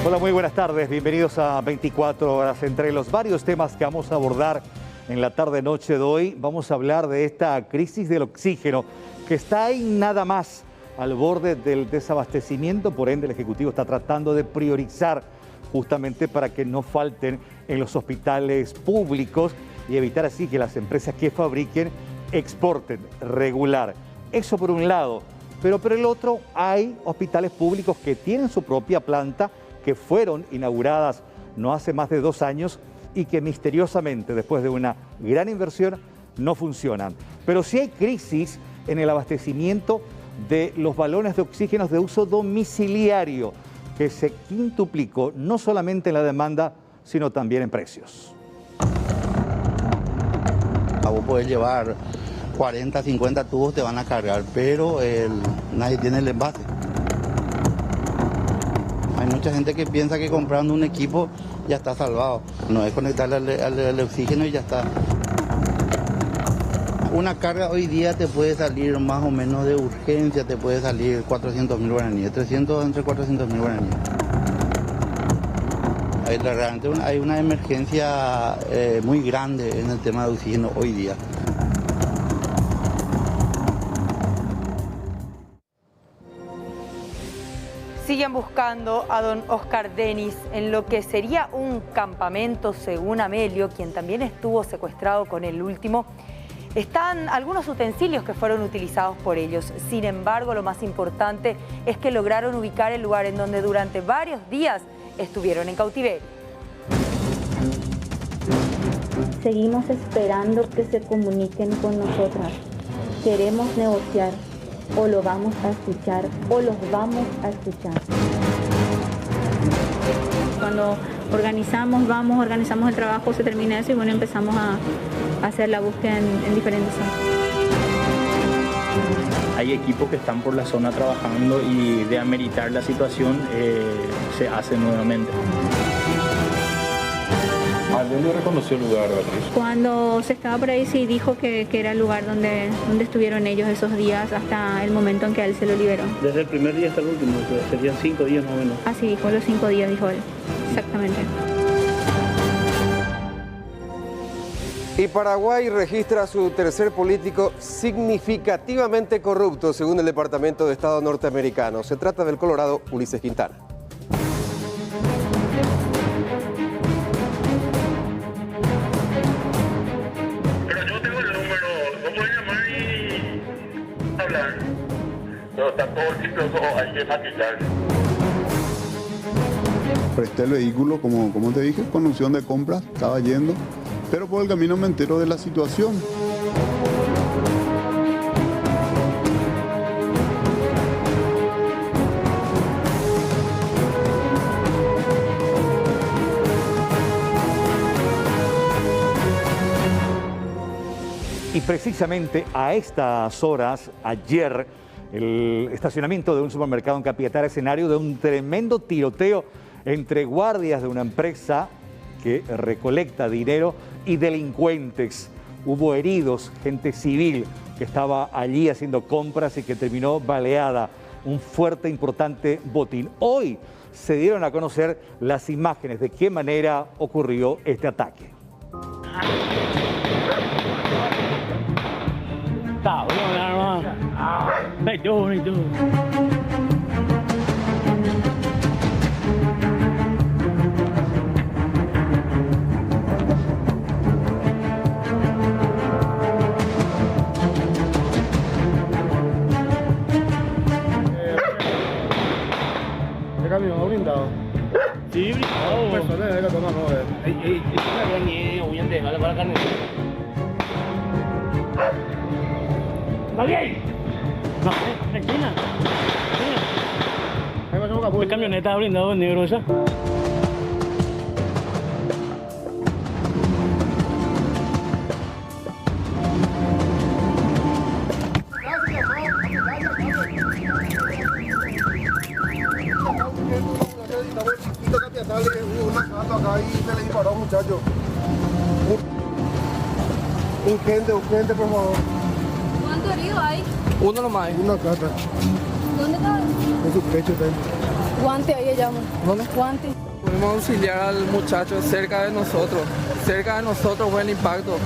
Hola, muy buenas tardes. Bienvenidos a 24 horas. Entre los varios temas que vamos a abordar en la tarde-noche de hoy, vamos a hablar de esta crisis del oxígeno que está ahí nada más al borde del desabastecimiento. Por ende, el Ejecutivo está tratando de priorizar justamente para que no falten en los hospitales públicos y evitar así que las empresas que fabriquen exporten regular. Eso por un lado. Pero por el otro, hay hospitales públicos que tienen su propia planta, que fueron inauguradas no hace más de 2 años y que misteriosamente, después de una gran inversión, no funcionan. Pero sí hay crisis en el abastecimiento de los balones de oxígeno de uso domiciliario, que se quintuplicó no solamente en la demanda, sino también en precios. Vos podés llevar 40, 50 tubos, te van a cargar, pero nadie tiene el envase. Hay mucha gente que piensa que comprando un equipo ya está salvado. No es conectarle al oxígeno y ya está. Una carga hoy día te puede salir más o menos de urgencia, te puede salir 400.000 guaraníes, 300 entre 400.000 guaraníes. Realmente hay una emergencia muy grande en el tema de oxígeno hoy día. Siguen buscando a don Oscar Denis en lo que sería un campamento, según Amelio, quien también estuvo secuestrado con el último. Están algunos utensilios que fueron utilizados por ellos. Sin embargo, lo más importante es que lograron ubicar el lugar en donde durante varios días estuvieron en cautiverio. Seguimos esperando que se comuniquen con nosotras. Queremos negociar. O lo vamos a escuchar o los vamos a escuchar. Cuando organizamos el trabajo, se termina eso y bueno, empezamos a hacer la búsqueda en diferentes zonas. Hay equipos que están por la zona trabajando y de ameritar la situación se hace nuevamente. ¿Dónde reconoció el lugar, Beatriz? Cuando se estaba por ahí sí dijo que era el lugar donde estuvieron ellos esos días hasta el momento en que a él se lo liberó. Desde el primer día hasta el último, serían 5 días más o menos. Así dijo, los 5 días dijo él, exactamente. Y Paraguay registra a su tercer político significativamente corrupto, según el Departamento de Estado norteamericano. Se trata del colorado Ulises Quintana. Pero está todo el sitio, hay que maquillar. Presté el vehículo, como te dije, con opción de compra, estaba yendo, pero por el camino me entero de la situación. Y precisamente a estas horas, ayer, el estacionamiento de un supermercado en Capiatá era escenario de un tremendo tiroteo entre guardias de una empresa que recolecta dinero y delincuentes. Hubo heridos, gente civil que estaba allí haciendo compras y que terminó baleada. Un fuerte, importante botín. Hoy se dieron a conocer las imágenes de qué manera ocurrió este ataque. ¿Qué camión ha brindado? Sí, brindado. Personas de la toma no, ¿está bien? No, tranquila. ¿Qué camioneta ha brindado en negro esa? Urgente, por favor. ¿Cuánto herido hay? Uno nomás. Una carta. ¿Dónde está? En su pecho también. Guante, ahí llamo. ¿Dónde? Guante. Pudimos auxiliar al muchacho cerca de nosotros. Cerca de nosotros fue el impacto.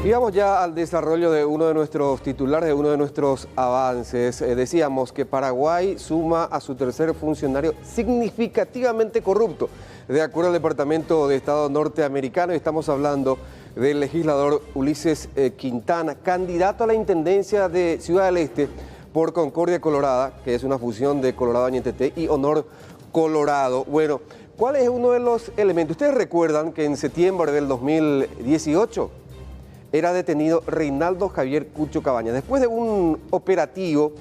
Y vamos ya al desarrollo de uno de nuestros titulares, de uno de nuestros avances. Decíamos que Paraguay suma a su tercer funcionario significativamente corrupto, de acuerdo al Departamento de Estado norteamericano. Estamos hablando del legislador Ulises Quintana, candidato a la intendencia de Ciudad del Este por Concordia Colorada, que es una fusión de Colorado Añetete y Honor Colorado. Bueno, ¿cuál es uno de los elementos? Ustedes recuerdan que en septiembre del 2018... era detenido Reinaldo Javier Cucho Cabañas. Después de un operativo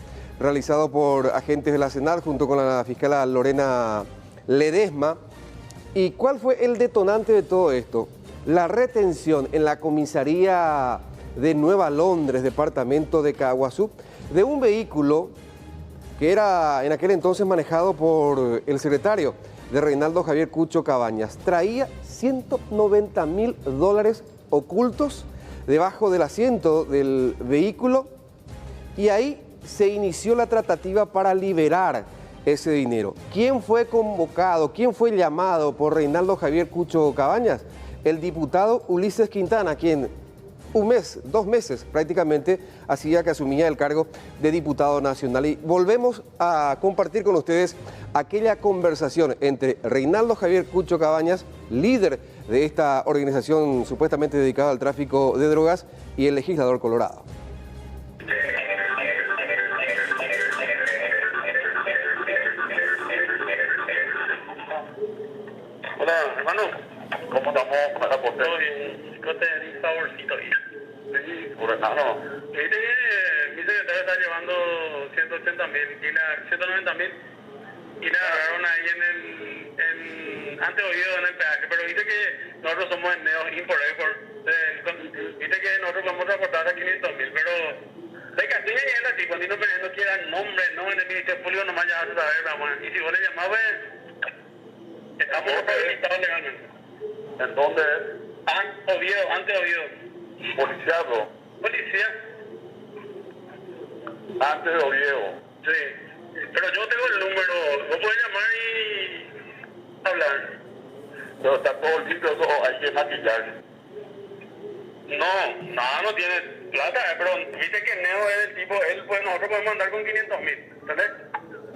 realizado por agentes de la CENAR junto con la fiscal Lorena Ledesma. ¿Y cuál fue el detonante de todo esto? La retención en la comisaría de Nueva Londres, departamento de Caaguazú, de un vehículo que era en aquel entonces manejado por el secretario de Reinaldo Javier Cucho Cabañas. Traía $190.000 ocultos debajo del asiento del vehículo, y ahí se inició la tratativa para liberar ese dinero. ¿Quién fue convocado, quién fue llamado por Reinaldo Javier Cucho Cabañas? El diputado Ulises Quintana, quien un mes, 2 meses prácticamente, hacía que asumía el cargo de diputado nacional. Y volvemos a compartir con ustedes aquella conversación entre Reinaldo Javier Cucho Cabañas, líder de esta organización supuestamente dedicada al tráfico de drogas, y el legislador colorado. Hola, hermano. ¿Cómo estamos con la cosa? Yo te di favorcito ahí. Sí, por hermano. Viste que mi secretario está llevando 180.000 y 190.000 y le agarraron ahí ante oído en el peaje, pero viste que nosotros somos en Neo Import-Export. Viste que nosotros vamos a reportar a 500.000, pero de Castilla y él así, cuando no quieran nombre, no en el Ministerio Público, nomás ya vas a saber, vamos. Y si vos le llamás, pues, estamos habilitados legalmente. ¿En dónde es? Ante Oviedo. ¿Policiado? Policía. Antes de Oviedo. Sí. Pero yo tengo el número, vos podés llamar y hablar. Pero está todo limpio, hay que maquillar. No tiene plata, pero viste que Neo es el tipo, nosotros podemos andar con 500.000, ¿entendés?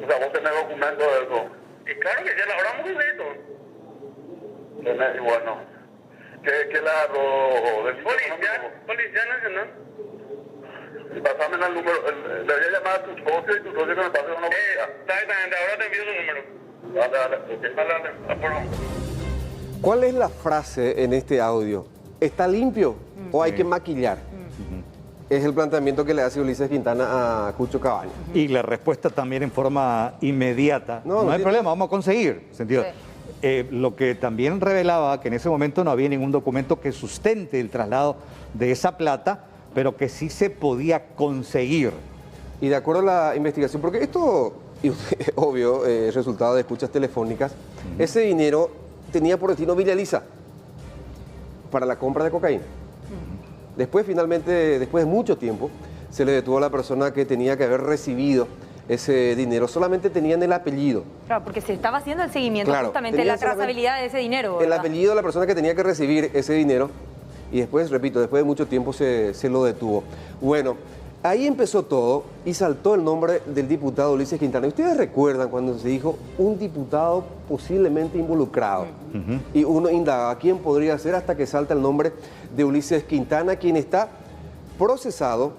O sea, vos tenés documentos de eso. Y claro que sí, elaboramos un delito. Y bueno, ¿qué le agarró del Policía Nacional? Y pasame el número, le voy a llamar a tu socio y tu socio que me pase una policía. Exactamente, ahora te envío su número. Dale. ¿Cuál es la frase en este audio? ¿Está limpio o hay que maquillar? Es el planteamiento que le hace Ulises Quintana a Cucho Cabañas. Y la respuesta también en forma inmediata. No hay problema, vamos a conseguir. Sentido. Sí. Lo que también revelaba que en ese momento no había ningún documento que sustente el traslado de esa plata, pero que sí se podía conseguir. Y de acuerdo a la investigación, porque esto, obvio, es resultado de escuchas telefónicas, ese dinero tenía por destino Villa Elisa para la compra de cocaína. Después, finalmente, después de mucho tiempo, se le detuvo a la persona que tenía que haber recibido ese dinero. Solamente tenían el apellido. Claro, porque se estaba haciendo el seguimiento justamente de la trazabilidad de ese dinero, ¿verdad? El apellido de la persona que tenía que recibir ese dinero. Y después, repito, después de mucho tiempo se lo detuvo. Bueno, ahí empezó todo y saltó el nombre del diputado Ulises Quintana. ¿Ustedes recuerdan cuando se dijo un diputado posiblemente involucrado? Y uno indagaba quién podría ser hasta que salta el nombre de Ulises Quintana, quien está procesado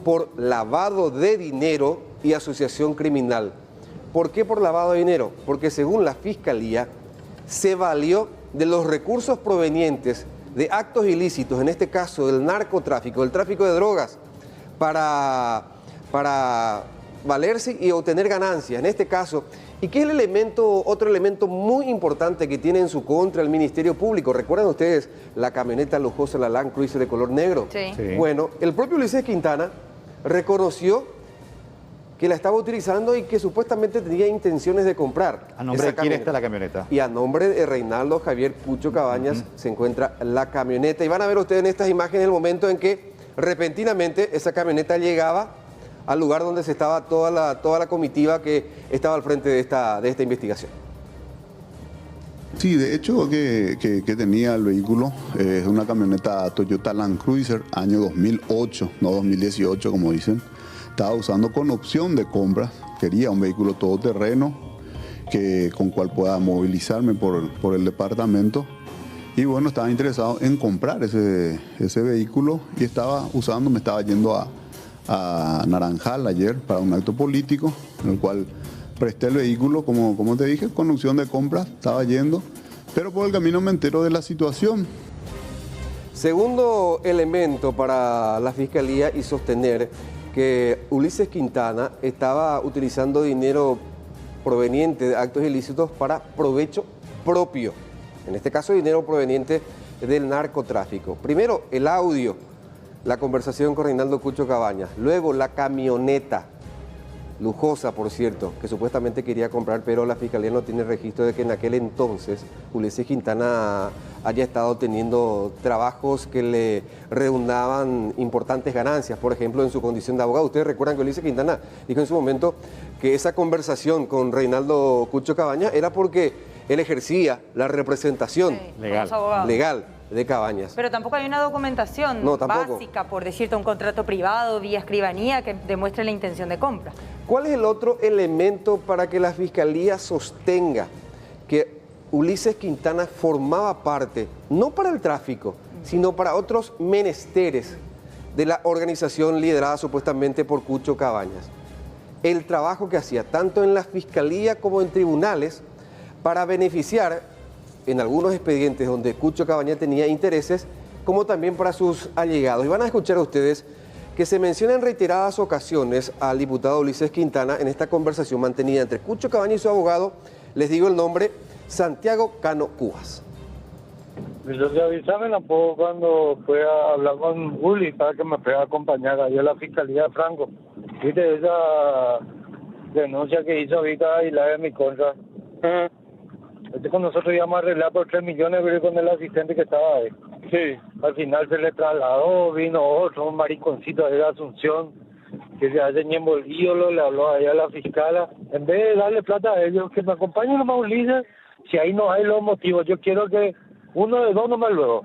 por lavado de dinero y asociación criminal. ¿Por qué por lavado de dinero? Porque según la Fiscalía se valió de los recursos provenientes de actos ilícitos, en este caso del narcotráfico, del tráfico de drogas, para valerse y obtener ganancias, en este caso. ¿Y qué es el elemento, otro elemento muy importante que tiene en su contra el Ministerio Público? ¿Recuerdan ustedes la camioneta lujosa, la Land Cruiser de color negro? Sí. Bueno, el propio Ulises Quintana reconoció que la estaba utilizando y que supuestamente tenía intenciones de comprar. ¿A nombre de quién está la camioneta? Y a nombre de Reinaldo Javier Cucho Cabañas se encuentra la camioneta. Y van a ver ustedes en estas imágenes el momento en que repentinamente esa camioneta llegaba al lugar donde se estaba toda la comitiva que estaba al frente de esta investigación. Sí, de hecho que tenía el vehículo es una camioneta Toyota Land Cruiser año 2008, no 2018 como dicen. Estaba usando con opción de compra, quería un vehículo todoterreno con cual pueda movilizarme por el departamento. Y bueno, estaba interesado en comprar ese vehículo y me estaba yendo a Naranjal ayer para un acto político, en el cual presté el vehículo, como te dije, con opción de compra, estaba yendo, pero por el camino me entero de la situación. Segundo elemento para la Fiscalía y sostener que Ulises Quintana estaba utilizando dinero proveniente de actos ilícitos para provecho propio. En este caso, dinero proveniente del narcotráfico. Primero, el audio, la conversación con Reinaldo Cucho Cabañas. Luego, la camioneta, lujosa, por cierto, que supuestamente quería comprar, pero la Fiscalía no tiene registro de que en aquel entonces Ulises Quintana haya estado teniendo trabajos que le redundaban importantes ganancias, por ejemplo, en su condición de abogado. Ustedes recuerdan que Ulises Quintana dijo en su momento que esa conversación con Reinaldo Cucho Cabañas era porque él ejercía la representación legal de Cabañas. Pero tampoco hay una documentación básica, por decirte, un contrato privado vía escribanía que demuestre la intención de compra. ¿Cuál es el otro elemento para que la Fiscalía sostenga que Ulises Quintana formaba parte, no para el tráfico, sino para otros menesteres de la organización liderada supuestamente por Cucho Cabañas? El trabajo que hacía tanto en la Fiscalía como en tribunales para beneficiar en algunos expedientes donde Cucho Cabañas tenía intereses, como también para sus allegados. Y van a escuchar a ustedes que se menciona en reiteradas ocasiones al diputado Ulises Quintana en esta conversación mantenida entre Cucho Cabañas y su abogado. Les digo el nombre, Santiago Cano Cubas. Yo te avisaba tampoco cuando fue a hablar con Uli para que me fuera a acompañar ahí a la Fiscalía de Franco. Viste esa denuncia que hizo ahorita Aguilar en mi contra. Con nosotros íbamos a arreglar por 3 millones, pero con el asistente que estaba ahí. Sí. Al final se le trasladó, vino otro, un mariconcito de Asunción, que se hace ñembo el ídolo, le habló ahí a la fiscala. En vez de darle plata a ellos, que me acompañen nomás Ulises, si ahí no hay los motivos. Yo quiero que uno de dos nomás luego.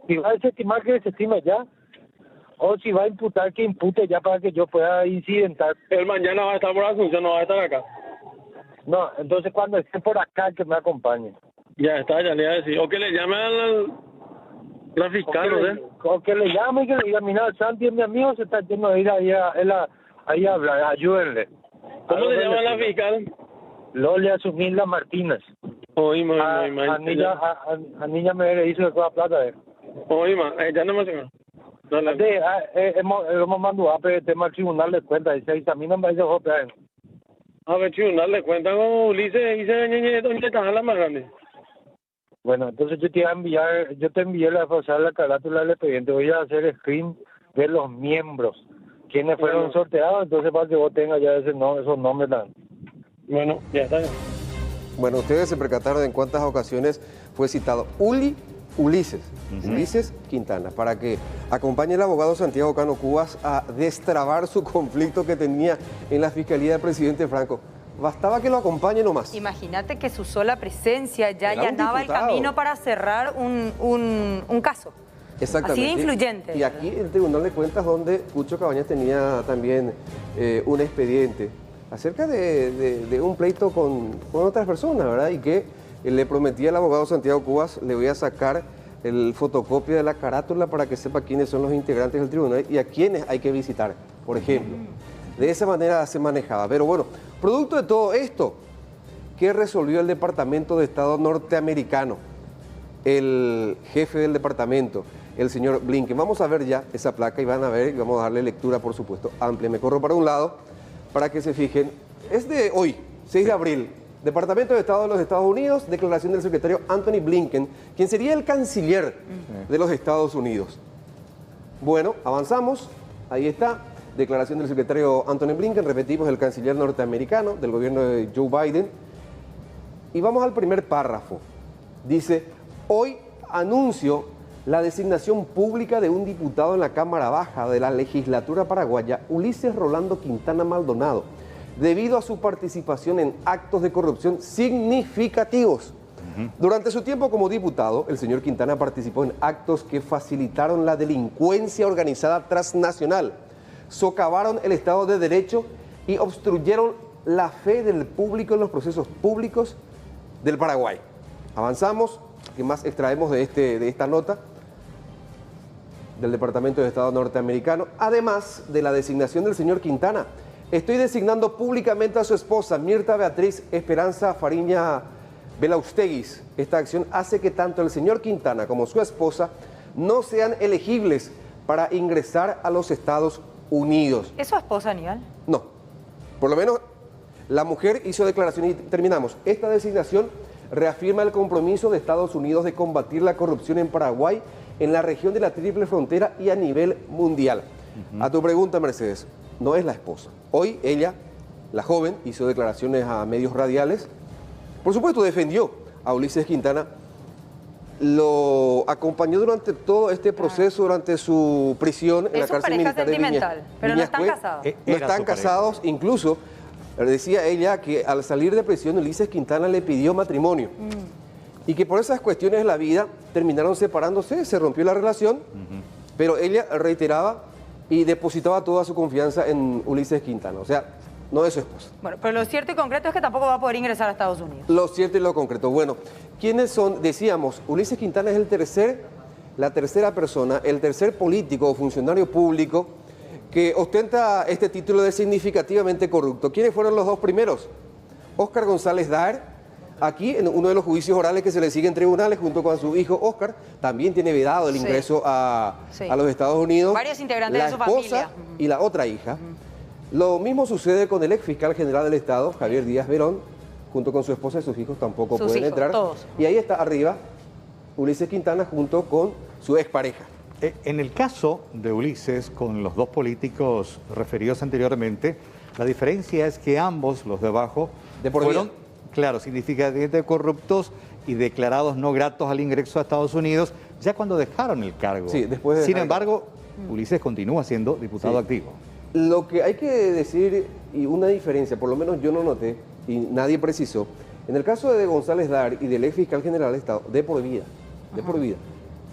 Si va a desestimar, que desestime ya. O si va a imputar, que impute ya para que yo pueda incidentar. Él mañana va a estar por Asunción, no va a estar acá. No, entonces cuando esté por acá, que me acompañe. Ya está, ya le voy a decir. O que le llame a la fiscal, ¿no sé? O que le llame y que le diga, mira, Santi es mi amigo, se está yendo a ir ahí a hablar, ayúdenle. ¿Cómo se llama la fiscal? Lolia Sumilda Martínez. Oíme, a niña me hizo toda plata. Oíme, ya no me sé. Hemos mandado a el tema al tribunal de cuentas, y a mí no me dice otra vez. A ver, tribunal de cuentas con Ulises y se a la más grande. Bueno, entonces yo te envié la carátula del expediente. Voy a hacer screen de los miembros, quienes fueron sorteados, entonces para que vos tengas ya esos nombres también. Bueno, ya está. Bueno, ustedes se percataron en cuántas ocasiones fue citado Ulises Quintana, para que acompañe al abogado Santiago Cano Cubas a destrabar su conflicto que tenía en la Fiscalía del presidente Franco. Bastaba que lo acompañe nomás. Imagínate que su sola presencia ya allanaba el camino para cerrar un caso. Exactamente. Así de influyente. Y aquí el Tribunal de Cuentas, donde Cucho Cabañas tenía también un expediente acerca de un pleito con otras personas, ¿verdad? Y que le prometía al abogado Santiago Cubas, le voy a sacar el fotocopia de la carátula para que sepa quiénes son los integrantes del tribunal y a quiénes hay que visitar, por ejemplo. De esa manera se manejaba. Pero bueno, producto de todo esto, ¿qué resolvió el Departamento de Estado norteamericano? El jefe del departamento, el señor Blinken. Vamos a ver ya esa placa y van a ver, y vamos a darle lectura, por supuesto, amplia. Me corro para un lado para que se fijen. Es de hoy, 6 de abril. Departamento de Estado de los Estados Unidos, declaración del secretario Anthony Blinken, quien sería el canciller de los Estados Unidos. Bueno, avanzamos, ahí está. Declaración del secretario Antony Blinken, repetimos, el canciller norteamericano del gobierno de Joe Biden. Y vamos al primer párrafo. Dice, hoy anuncio la designación pública de un diputado en la Cámara Baja de la legislatura paraguaya, Ulises Rolando Quintana Maldonado, debido a su participación en actos de corrupción significativos. Durante su tiempo como diputado, el señor Quintana participó en actos que facilitaron la delincuencia organizada transnacional, socavaron el Estado de Derecho y obstruyeron la fe del público en los procesos públicos del Paraguay. Avanzamos, ¿qué más extraemos de esta nota? Del Departamento de Estado norteamericano. Además de la designación del señor Quintana, estoy designando públicamente a su esposa, Mirta Beatriz Esperanza Fariña Belausteguis. Esta acción hace que tanto el señor Quintana como su esposa no sean elegibles para ingresar a los Estados Unidos. ¿Es su esposa, Aníbal? No. Por lo menos la mujer hizo declaración y terminamos. Esta designación reafirma el compromiso de Estados Unidos de combatir la corrupción en Paraguay, en la región de la Triple Frontera y a nivel mundial. A tu pregunta, Mercedes, no es la esposa. Hoy ella, la joven, hizo declaraciones a medios radiales. Por supuesto, defendió a Ulises Quintana, lo acompañó durante todo este proceso, durante su prisión en la cárcel militar de Viña. Pero no están casados. No están casados, incluso decía ella que al salir de prisión Ulises Quintana le pidió matrimonio. Y que por esas cuestiones de la vida terminaron separándose, se rompió la relación, pero ella reiteraba y depositaba toda su confianza en Ulises Quintana. O sea, no es su esposa. Bueno, pero lo cierto y concreto es que tampoco va a poder ingresar a Estados Unidos. Lo cierto y lo concreto. Bueno, ¿quiénes son? Decíamos, Ulises Quintana es la tercera persona, el tercer político o funcionario público que ostenta este título de significativamente corrupto. ¿Quiénes fueron los dos primeros? Óscar González Daer, aquí en uno de los juicios orales que se le sigue en tribunales junto con su hijo Óscar, también tiene vedado el ingreso a los Estados Unidos. Varios integrantes de su familia. La esposa y la otra hija. Lo mismo sucede con el ex fiscal general del Estado, Javier Díaz Verón, junto con su esposa y sus hijos tampoco pueden entrar. Todos. Y ahí está arriba Ulises Quintana junto con su expareja. En el caso de Ulises, con los dos políticos referidos anteriormente, la diferencia es que ambos, los de abajo, fueron, claro, significativamente corruptos y declarados no gratos al ingreso a Estados Unidos, ya cuando dejaron el cargo. Sí, después de Sin embargo, Ulises continúa siendo diputado activo. Lo que hay que decir, y una diferencia, por lo menos yo no noté, y nadie precisó, en el caso de González Daer y del ex fiscal general del Estado, de por vida, de por vida.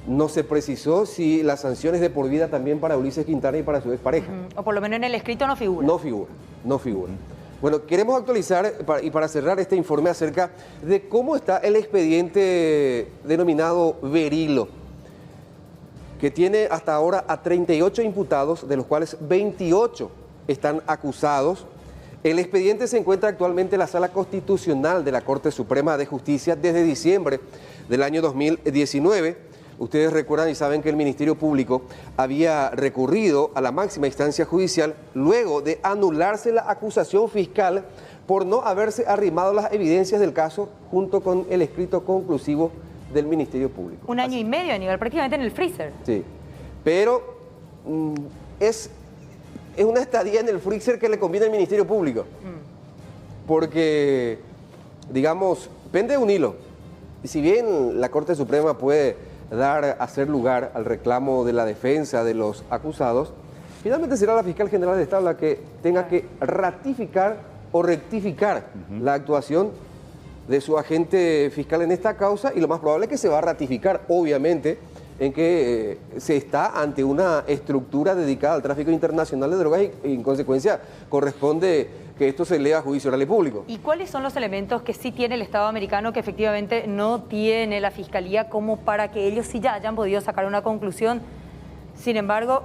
No se precisó si las sanciones de por vida también para Ulises Quintana y para su expareja. O por lo menos en el escrito no figura. No figura. Bueno, queremos actualizar y para cerrar este informe acerca de cómo está el expediente denominado Berilo, que tiene hasta ahora a 38 imputados, de los cuales 28 están acusados. El expediente se encuentra actualmente en la Sala Constitucional de la Corte Suprema de Justicia desde diciembre del año 2019. Ustedes recuerdan y saben que el Ministerio Público había recurrido a la máxima instancia judicial luego de anularse la acusación fiscal por no haberse arrimado las evidencias del caso junto con el escrito conclusivo del Ministerio Público. Un año y medio a nivel prácticamente en el freezer. Sí, pero es una estadía en el freezer que le conviene al Ministerio Público. Porque, digamos, pende de un hilo. Y si bien la Corte Suprema puede hacer lugar al reclamo de la defensa de los acusados, finalmente será la fiscal general del Estado la que tenga que ratificar o rectificar la actuación de su agente fiscal en esta causa, y lo más probable es que se va a ratificar, obviamente, en que se está ante una estructura dedicada al tráfico internacional de drogas y en consecuencia corresponde que esto se eleve a juicio oral y público. ¿Y cuáles son los elementos que sí tiene el Estado americano que efectivamente no tiene la Fiscalía como para que ellos sí ya hayan podido sacar una conclusión? Sin embargo,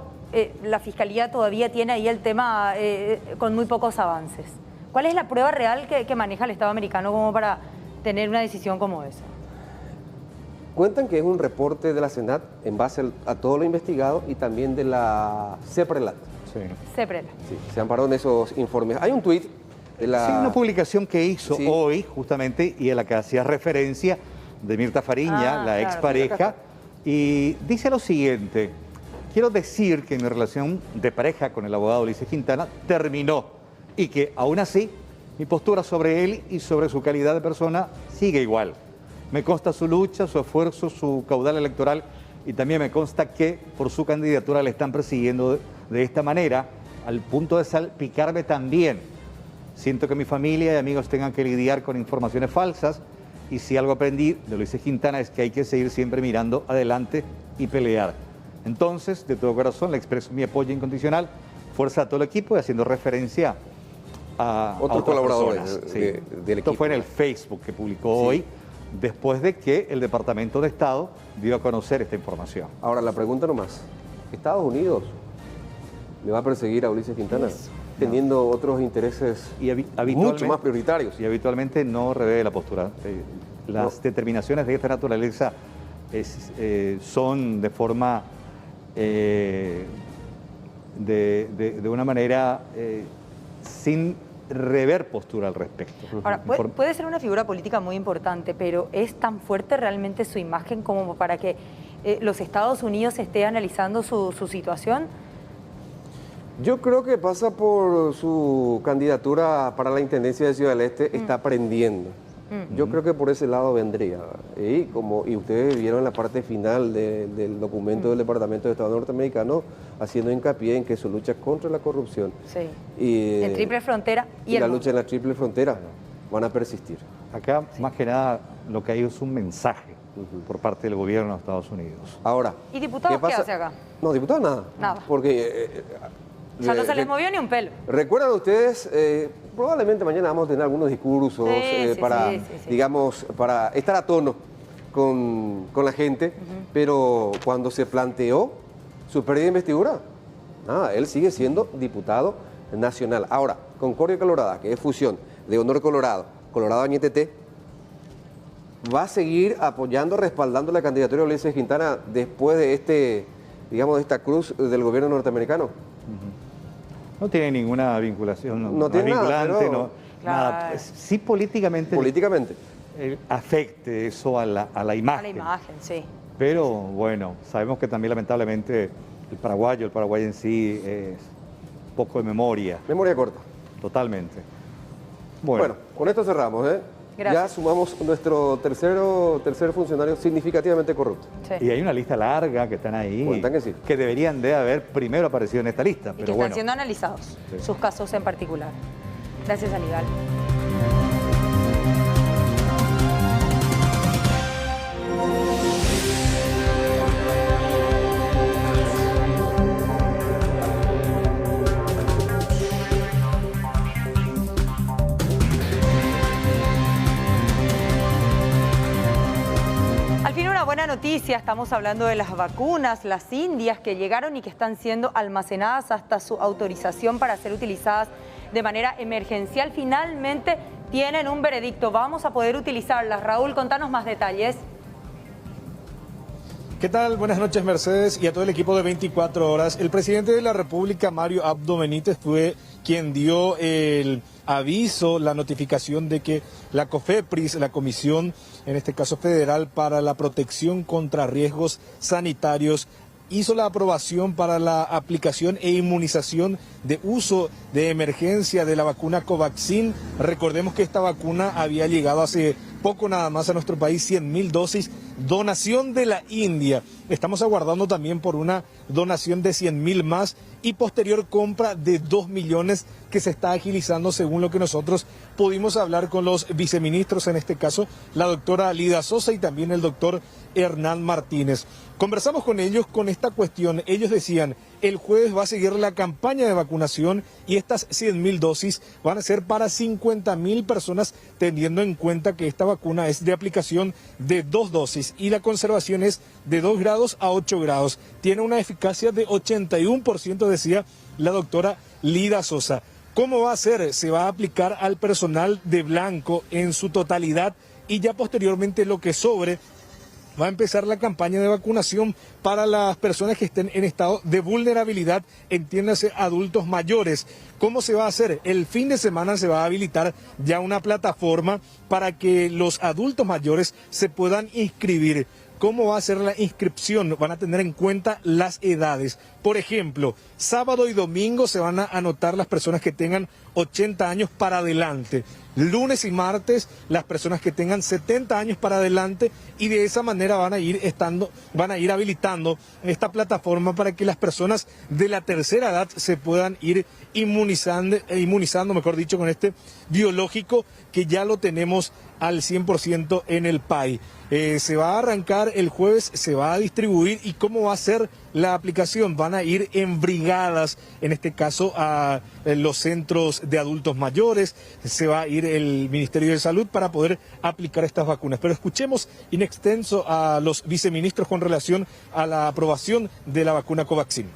la Fiscalía todavía tiene ahí el tema con muy pocos avances. ¿Cuál es la prueba real que maneja el Estado americano como para tener una decisión como esa? Cuentan que es un reporte de la Senat en base a todo lo investigado y también de la CEPRELAT. CEPRELAT. Sí, se ampararon esos informes. Hay un tuit de la... Sí, una publicación que hizo hoy, justamente, y a la que hacía referencia de Mirta Fariña, la expareja, y dice lo siguiente: quiero decir que mi relación de pareja con el abogado Ulises Quintana terminó y que aún así mi postura sobre él y sobre su calidad de persona sigue igual. Me consta su lucha, su esfuerzo, su caudal electoral y también me consta que por su candidatura le están persiguiendo de esta manera al punto de salpicarme también. Siento que mi familia y amigos tengan que lidiar con informaciones falsas y si algo aprendí de Ulises Quintana es que hay que seguir siempre mirando adelante y pelear. Entonces, de todo corazón, le expreso mi apoyo incondicional, fuerza a todo el equipo y haciendo referencia a otros colaboradores del equipo. Esto fue en el Facebook que publicó hoy, después de que el Departamento de Estado dio a conocer esta información. Ahora, la pregunta nomás. ¿Estados Unidos le va a perseguir a Ulises Quintana? Teniendo otros intereses mucho más prioritarios. Y habitualmente no revela la postura. Las determinaciones de esta naturaleza son de forma, de una manera sin rever postura al respecto. Ahora, puede ser una figura política muy importante, pero ¿es tan fuerte realmente su imagen como para que los Estados Unidos esté analizando su situación? Yo creo que pasa por su candidatura para la Intendencia de Ciudad del Este, está aprendiendo. Yo creo que por ese lado vendría. Y ustedes vieron la parte final del documento del Departamento de Estado norteamericano, haciendo hincapié en que su lucha contra la corrupción en Triple Frontera y la lucha en la Triple Frontera van a persistir. Acá, más que nada, lo que hay es un mensaje por parte del gobierno de Estados Unidos. Ahora, ¿y diputados qué hace acá? No, diputados nada. Nada. Porque... o sea, no se les movió ni un pelo. ¿Recuerdan ustedes? Probablemente mañana vamos a tener algunos discursos digamos, para estar a tono con la gente, pero cuando se planteó su pérdida de investidura, él sigue siendo diputado nacional. Ahora, Concordia Colorada, que es fusión de Honor Colorado, Colorado-Añetete, va a seguir apoyando, respaldando la candidatura de Ulises Quintana después de de esta cruz del gobierno norteamericano. No tiene ninguna vinculación, no tiene vinculante, nada, nada. Sí políticamente afecte eso a la imagen. A la imagen, sí. Pero bueno, sabemos que también lamentablemente el Paraguay en sí es poco de memoria. Memoria corta. Totalmente. Bueno, con esto cerramos, Gracias. Ya sumamos nuestro tercer funcionario significativamente corrupto. Y hay una lista larga que están ahí, que deberían de haber primero aparecido en esta lista. Y que están siendo analizados, sus casos en particular. Gracias, Aníbal. Buena noticia, estamos hablando de las vacunas, las indias que llegaron y que están siendo almacenadas hasta su autorización para ser utilizadas de manera emergencial. Finalmente tienen un veredicto, vamos a poder utilizarlas. Raúl, contanos más detalles. ¿Qué tal? Buenas noches, Mercedes, y a todo el equipo de 24 horas. El presidente de la República, Mario Abdo Benítez, fue quien dio el aviso, la notificación de que la COFEPRIS, la Comisión, en este caso federal, para la protección contra riesgos sanitarios, hizo la aprobación para la aplicación e inmunización de uso de emergencia de la vacuna Covaxin. Recordemos que esta vacuna había llegado hace poco nada más a nuestro país, 100.000 dosis, donación de la India. Estamos aguardando también por una donación de 100.000 más y posterior compra de 2 millones que se está agilizando según lo que nosotros pudimos hablar con los viceministros, en este caso la doctora Lida Sosa y también el doctor Hernán Martínez. Conversamos con ellos con esta cuestión. Ellos decían, el jueves va a seguir la campaña de vacunación y estas 100.000 dosis van a ser para 50.000 personas, teniendo en cuenta que esta vacuna es de aplicación de 2 dosis y la conservación es de 2 grados a 8 grados. Tiene una eficacia de 81%, decía la doctora Lida Sosa. ¿Cómo va a ser? Se va a aplicar al personal de blanco en su totalidad y ya posteriormente lo que sobre va a empezar la campaña de vacunación para las personas que estén en estado de vulnerabilidad, entiéndase adultos mayores. ¿Cómo se va a hacer? El fin de semana se va a habilitar ya una plataforma para que los adultos mayores se puedan inscribir. cómo va a ser la inscripción. Van a tener en cuenta las edades. Por ejemplo, sábado y domingo se van a anotar las personas que tengan 80 años para adelante. Lunes y martes las personas que tengan 70 años para adelante, y de esa manera van a ir habilitando esta plataforma para que las personas de la tercera edad se puedan ir inmunizando, mejor dicho, con este biológico que ya lo tenemos al 100% en el país. Se va a arrancar el jueves, se va a distribuir. ¿Y cómo va a ser la aplicación? Van a ir en brigadas, en este caso a los centros de adultos mayores, se va a ir el Ministerio de Salud para poder aplicar estas vacunas. Pero escuchemos in extenso a los viceministros con relación a la aprobación de la vacuna Covaxin.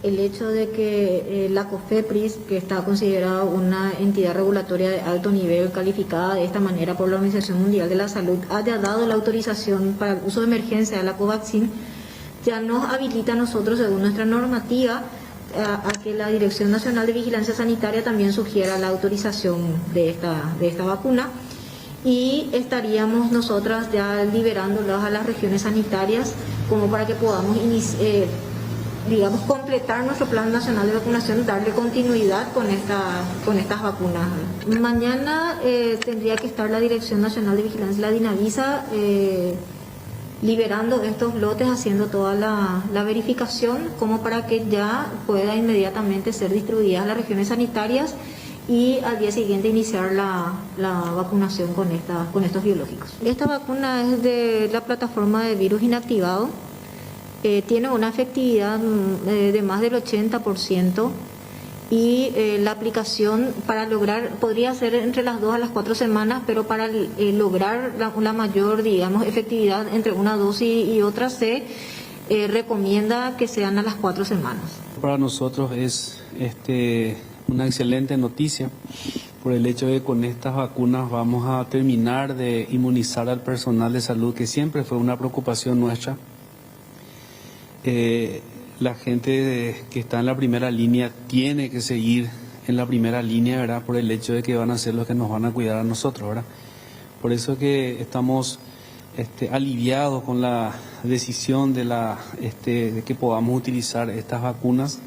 El hecho de que la COFEPRIS, que está considerada una entidad regulatoria de alto nivel calificada de esta manera por la Organización Mundial de la Salud, haya dado la autorización para el uso de emergencia de la Covaxin, ya nos habilita a nosotros, según nuestra normativa, a que la Dirección Nacional de Vigilancia Sanitaria también sugiera la autorización de esta vacuna, y estaríamos nosotras ya liberándolas a las regiones sanitarias como para que podamos completar nuestro plan nacional de vacunación, darle continuidad con estas vacunas. Mañana tendría que estar la Dirección Nacional de Vigilancia, la DINAVISA, liberando estos lotes, haciendo toda la verificación, como para que ya pueda inmediatamente ser distribuidas a las regiones sanitarias y al día siguiente iniciar la vacunación con estos biológicos. Esta vacuna es de la plataforma de virus inactivado. Tiene una efectividad de más del 80%, y la aplicación podría ser entre las 2 a las 4 semanas, pero para lograr la mayor, efectividad entre una dosis y otra se recomienda que sean a las 4 semanas. Para nosotros es una excelente noticia por el hecho de que con estas vacunas vamos a terminar de inmunizar al personal de salud, que siempre fue una preocupación nuestra. La gente que está en la primera línea tiene que seguir en la primera línea, ¿verdad? Por el hecho de que van a ser los que nos van a cuidar a nosotros, ¿verdad? Por eso que estamos aliviados con la decisión de que podamos utilizar estas vacunas,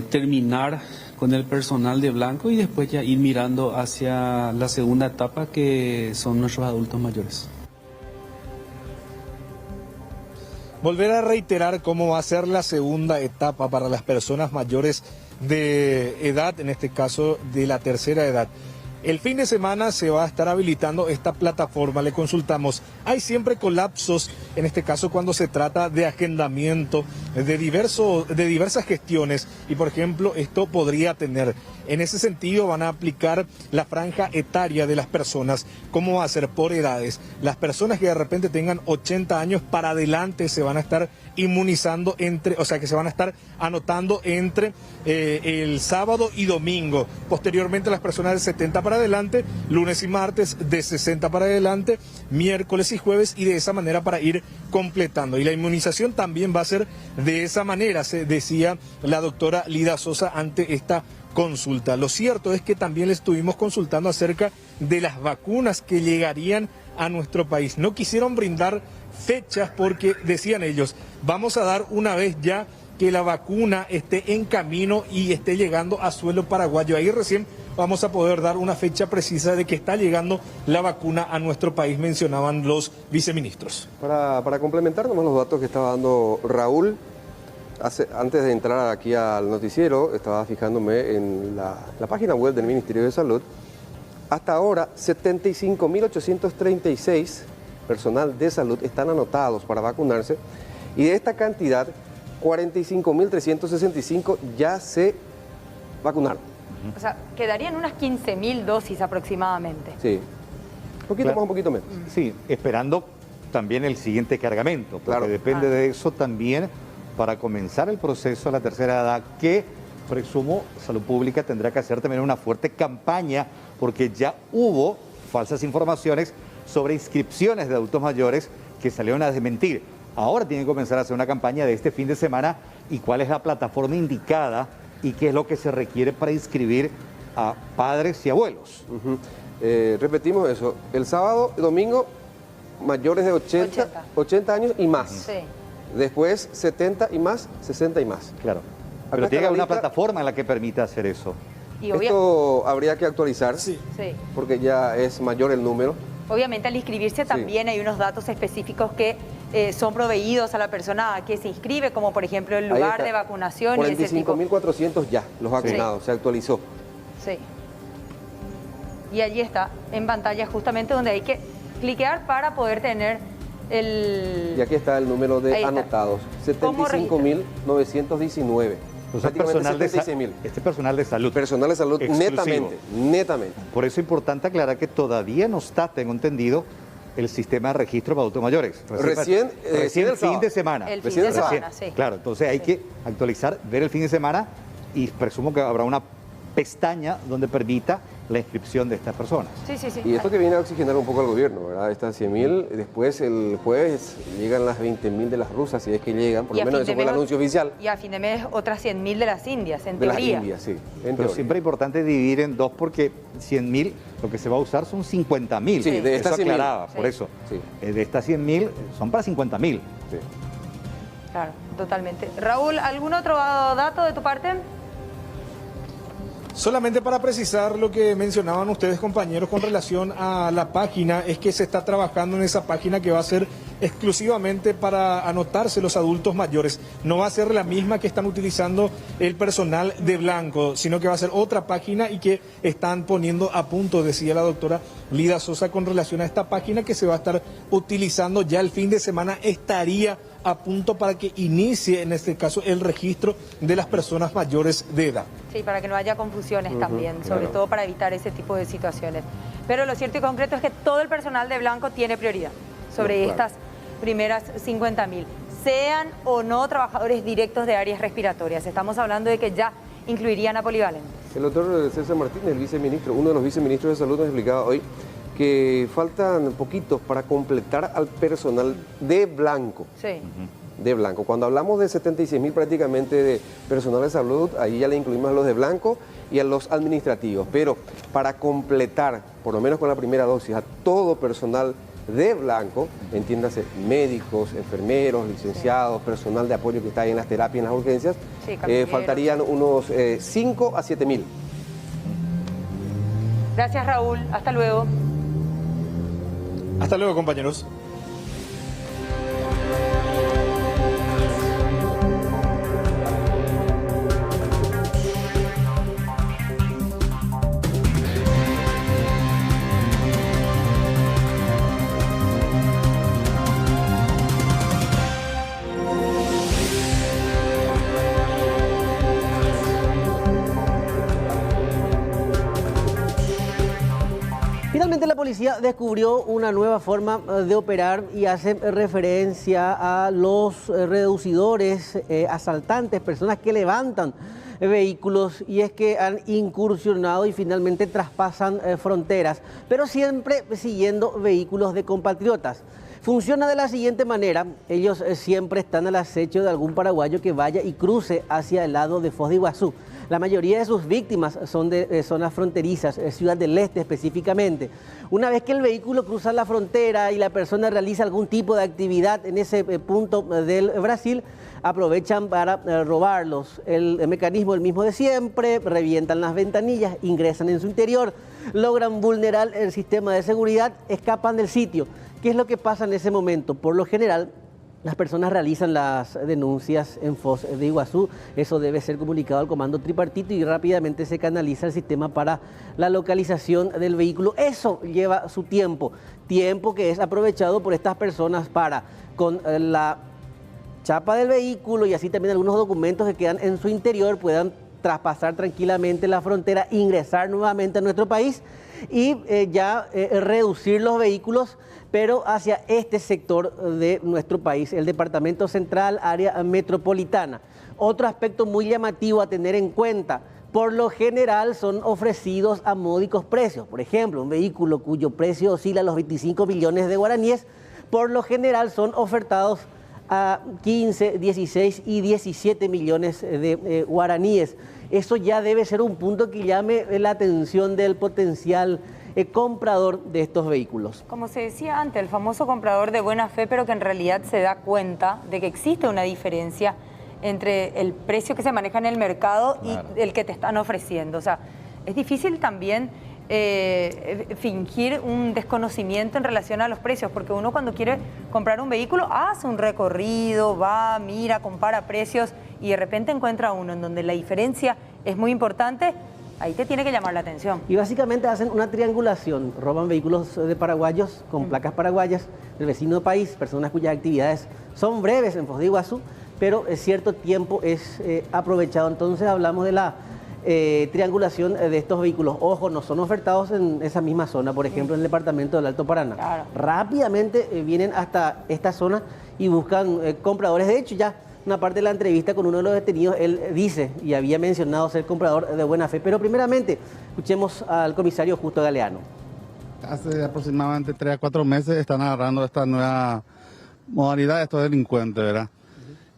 terminar con el personal de blanco y después ya ir mirando hacia la segunda etapa, que son nuestros adultos mayores. Volver a reiterar cómo va a ser la segunda etapa para las personas mayores de edad, en este caso de la tercera edad. El fin de semana se va a estar habilitando esta plataforma. Le consultamos. Hay siempre colapsos, en este caso cuando se trata de agendamiento de diversas gestiones, y por ejemplo esto podría tener. En ese sentido van a aplicar la franja etaria de las personas. ¿Cómo va a ser? Por edades. Las personas que de repente tengan 80 años para adelante se van a estar inmunizando que se van a estar anotando entre el sábado y domingo. Posteriormente las personas de 70 para adelante, lunes y martes de 60 para adelante, miércoles y jueves, y de esa manera para ir completando. Y la inmunización también va a ser de esa manera, se decía la doctora Lida Sosa ante esta consulta. Lo cierto es que también le estuvimos consultando acerca de las vacunas que llegarían a nuestro país. No quisieron brindar fechas porque decían ellos, vamos a dar una vez ya que la vacuna esté en camino y esté llegando a suelo paraguayo. Ahí recién vamos a poder dar una fecha precisa de que está llegando la vacuna a nuestro país, mencionaban los viceministros. Para complementar nomás los datos que estaba dando Raúl, antes de entrar aquí al noticiero, estaba fijándome en la página web del Ministerio de Salud. Hasta ahora, 75.836 personal de salud están anotados para vacunarse, y de esta cantidad, 45.365 ya se vacunaron. O sea, quedarían unas 15.000 dosis aproximadamente. Sí, un poquito menos. Sí, esperando también el siguiente cargamento, porque depende de eso también para comenzar el proceso a la tercera edad, que presumo Salud Pública tendrá que hacer también una fuerte campaña, porque ya hubo falsas informaciones sobre inscripciones de adultos mayores que salieron a desmentir. Ahora tienen que comenzar a hacer una campaña de este fin de semana, y cuál es la plataforma indicada y qué es lo que se requiere para inscribir a padres y abuelos. Repetimos eso, el sábado y domingo mayores de 80 años y más. Sí. Después 70 y más, 60 y más. Claro. Acá Pero está tiene la una lista. plataforma en la que permita hacer eso. Y Esto habría que actualizar Sí. porque ya es mayor el número. Obviamente al inscribirse también hay unos datos específicos que son proveídos a la persona que se inscribe, como por ejemplo el Ahí lugar está. de vacunación y ese tipo. 45.400 ya, los vacunados, se actualizó. Sí. Y allí está, en pantalla justamente donde hay que cliquear para poder tener el... Y aquí está el número Ahí de está. anotados, ¿Cómo 75.919. Entonces, este personal de salud. Personal de salud, exclusivo. netamente. Por eso es importante aclarar que todavía no está, tengo entendido, el sistema de registro para adultos mayores. Recién el fin sábado. de semana. El fin de semana, sí. Claro, entonces hay que actualizar, ver el fin de semana y presumo que habrá una pestaña donde permita la inscripción de estas personas. Sí. Y esto que viene a oxigenar un poco al gobierno, ¿verdad? Estas 100.000, después el jueves llegan las 20.000 de las rusas, si es que llegan, por Y lo a menos fin eso de fue el mes- anuncio oficial. Y a fin de mes otras 100.000 de las Indias, en De las teoría. Indias, sí. en Pero teoría. siempre es importante dividir en dos porque 100.000, lo que se va a usar son 50.000. Sí, de estas eso 100.000. aclaraba, por eso. De estas 100.000 son para 50.000. Claro, totalmente. Raúl, ¿algún otro dato de tu parte? Solamente para precisar lo que mencionaban ustedes, compañeros, con relación a la página, es que se está trabajando en esa página que va a ser exclusivamente para anotarse los adultos mayores. No va a ser la misma que están utilizando el personal de blanco, sino que va a ser otra página y que están poniendo a punto, decía la doctora Lida Sosa, con relación a esta página que se va a estar utilizando ya el fin de semana, estaría a punto para que inicie, en este caso, el registro de las personas mayores de edad. Sí, para que no haya confusiones también, sobre claro. todo para evitar ese tipo de situaciones. Pero lo cierto y concreto es que todo el personal de blanco tiene prioridad sobre Claro. estas primeras 50.000, sean o no trabajadores directos de áreas respiratorias. Estamos hablando de que ya incluirían a polivalentes. El doctor César Martínez, el viceministro, uno de los viceministros de salud, nos explicaba hoy que faltan poquitos para completar al personal de blanco. Sí. De blanco. Cuando hablamos de 76.000 prácticamente de personal de salud, ahí ya le incluimos a los de blanco y a los administrativos. Pero para completar, por lo menos con la primera dosis, a todo personal de blanco, entiéndase, médicos, enfermeros, licenciados, personal de apoyo que está ahí en las terapias, en las urgencias, Sí, camilleros. faltarían unos 5 a 7.000. Gracias, Raúl. Hasta luego. Hasta luego, compañeros. Finalmente la policía descubrió una nueva forma de operar y hace referencia a los reducidores, asaltantes, personas que levantan vehículos, y es que han incursionado y finalmente traspasan fronteras, pero siempre siguiendo vehículos de compatriotas. Funciona de la siguiente manera: ellos siempre están al acecho de algún paraguayo que vaya y cruce hacia el lado de Foz de Iguazú. La mayoría de sus víctimas son de zonas fronterizas, Ciudad del Este específicamente. Una vez que el vehículo cruza la frontera y la persona realiza algún tipo de actividad en ese punto del Brasil, aprovechan para robarlos. El mecanismo es el mismo de siempre: revientan las ventanillas, ingresan en su interior, logran vulnerar el sistema de seguridad, escapan del sitio. ¿Qué es lo que pasa en ese momento? Por lo general, las personas realizan las denuncias en Foz de Iguazú. Eso debe ser comunicado al comando tripartito y rápidamente se canaliza el sistema para la localización del vehículo. Eso lleva su tiempo que es aprovechado por estas personas para, con la chapa del vehículo y así también algunos documentos que quedan en su interior, puedan traspasar tranquilamente la frontera, ingresar nuevamente a nuestro país y reducir los vehículos, pero hacia este sector de nuestro país, el Departamento Central, área metropolitana. Otro aspecto muy llamativo a tener en cuenta: por lo general son ofrecidos a módicos precios. Por ejemplo, un vehículo cuyo precio oscila a los 25 millones de guaraníes, por lo general son ofertados a 15, 16 y 17 millones de guaraníes. Eso ya debe ser un punto que llame la atención del potencial comprador de estos vehículos. Como se decía antes, el famoso comprador de buena fe, pero que en realidad se da cuenta de que existe una diferencia entre el precio que se maneja en el mercado y el que te están ofreciendo. O sea, es difícil también fingir un desconocimiento en relación a los precios, porque uno cuando quiere comprar un vehículo hace un recorrido, va, mira, compara precios y de repente encuentra uno en donde la diferencia es muy importante. Ahí te tiene que llamar la atención. Y básicamente hacen una triangulación, roban vehículos de paraguayos con placas paraguayas del vecino país, personas cuyas actividades son breves en Foz de Iguazú, pero cierto tiempo es aprovechado. Entonces hablamos de la triangulación de estos vehículos. Ojo, no son ofertados en esa misma zona, por ejemplo en el departamento del Alto Paraná. Claro. Rápidamente vienen hasta esta zona y buscan compradores. De hecho, ya una parte de la entrevista con uno de los detenidos, él dice y había mencionado ser comprador de buena fe. Pero primeramente, escuchemos al comisario Justo Galeano. Hace aproximadamente 3 a 4 meses están agarrando esta nueva modalidad de estos delincuentes, ¿verdad?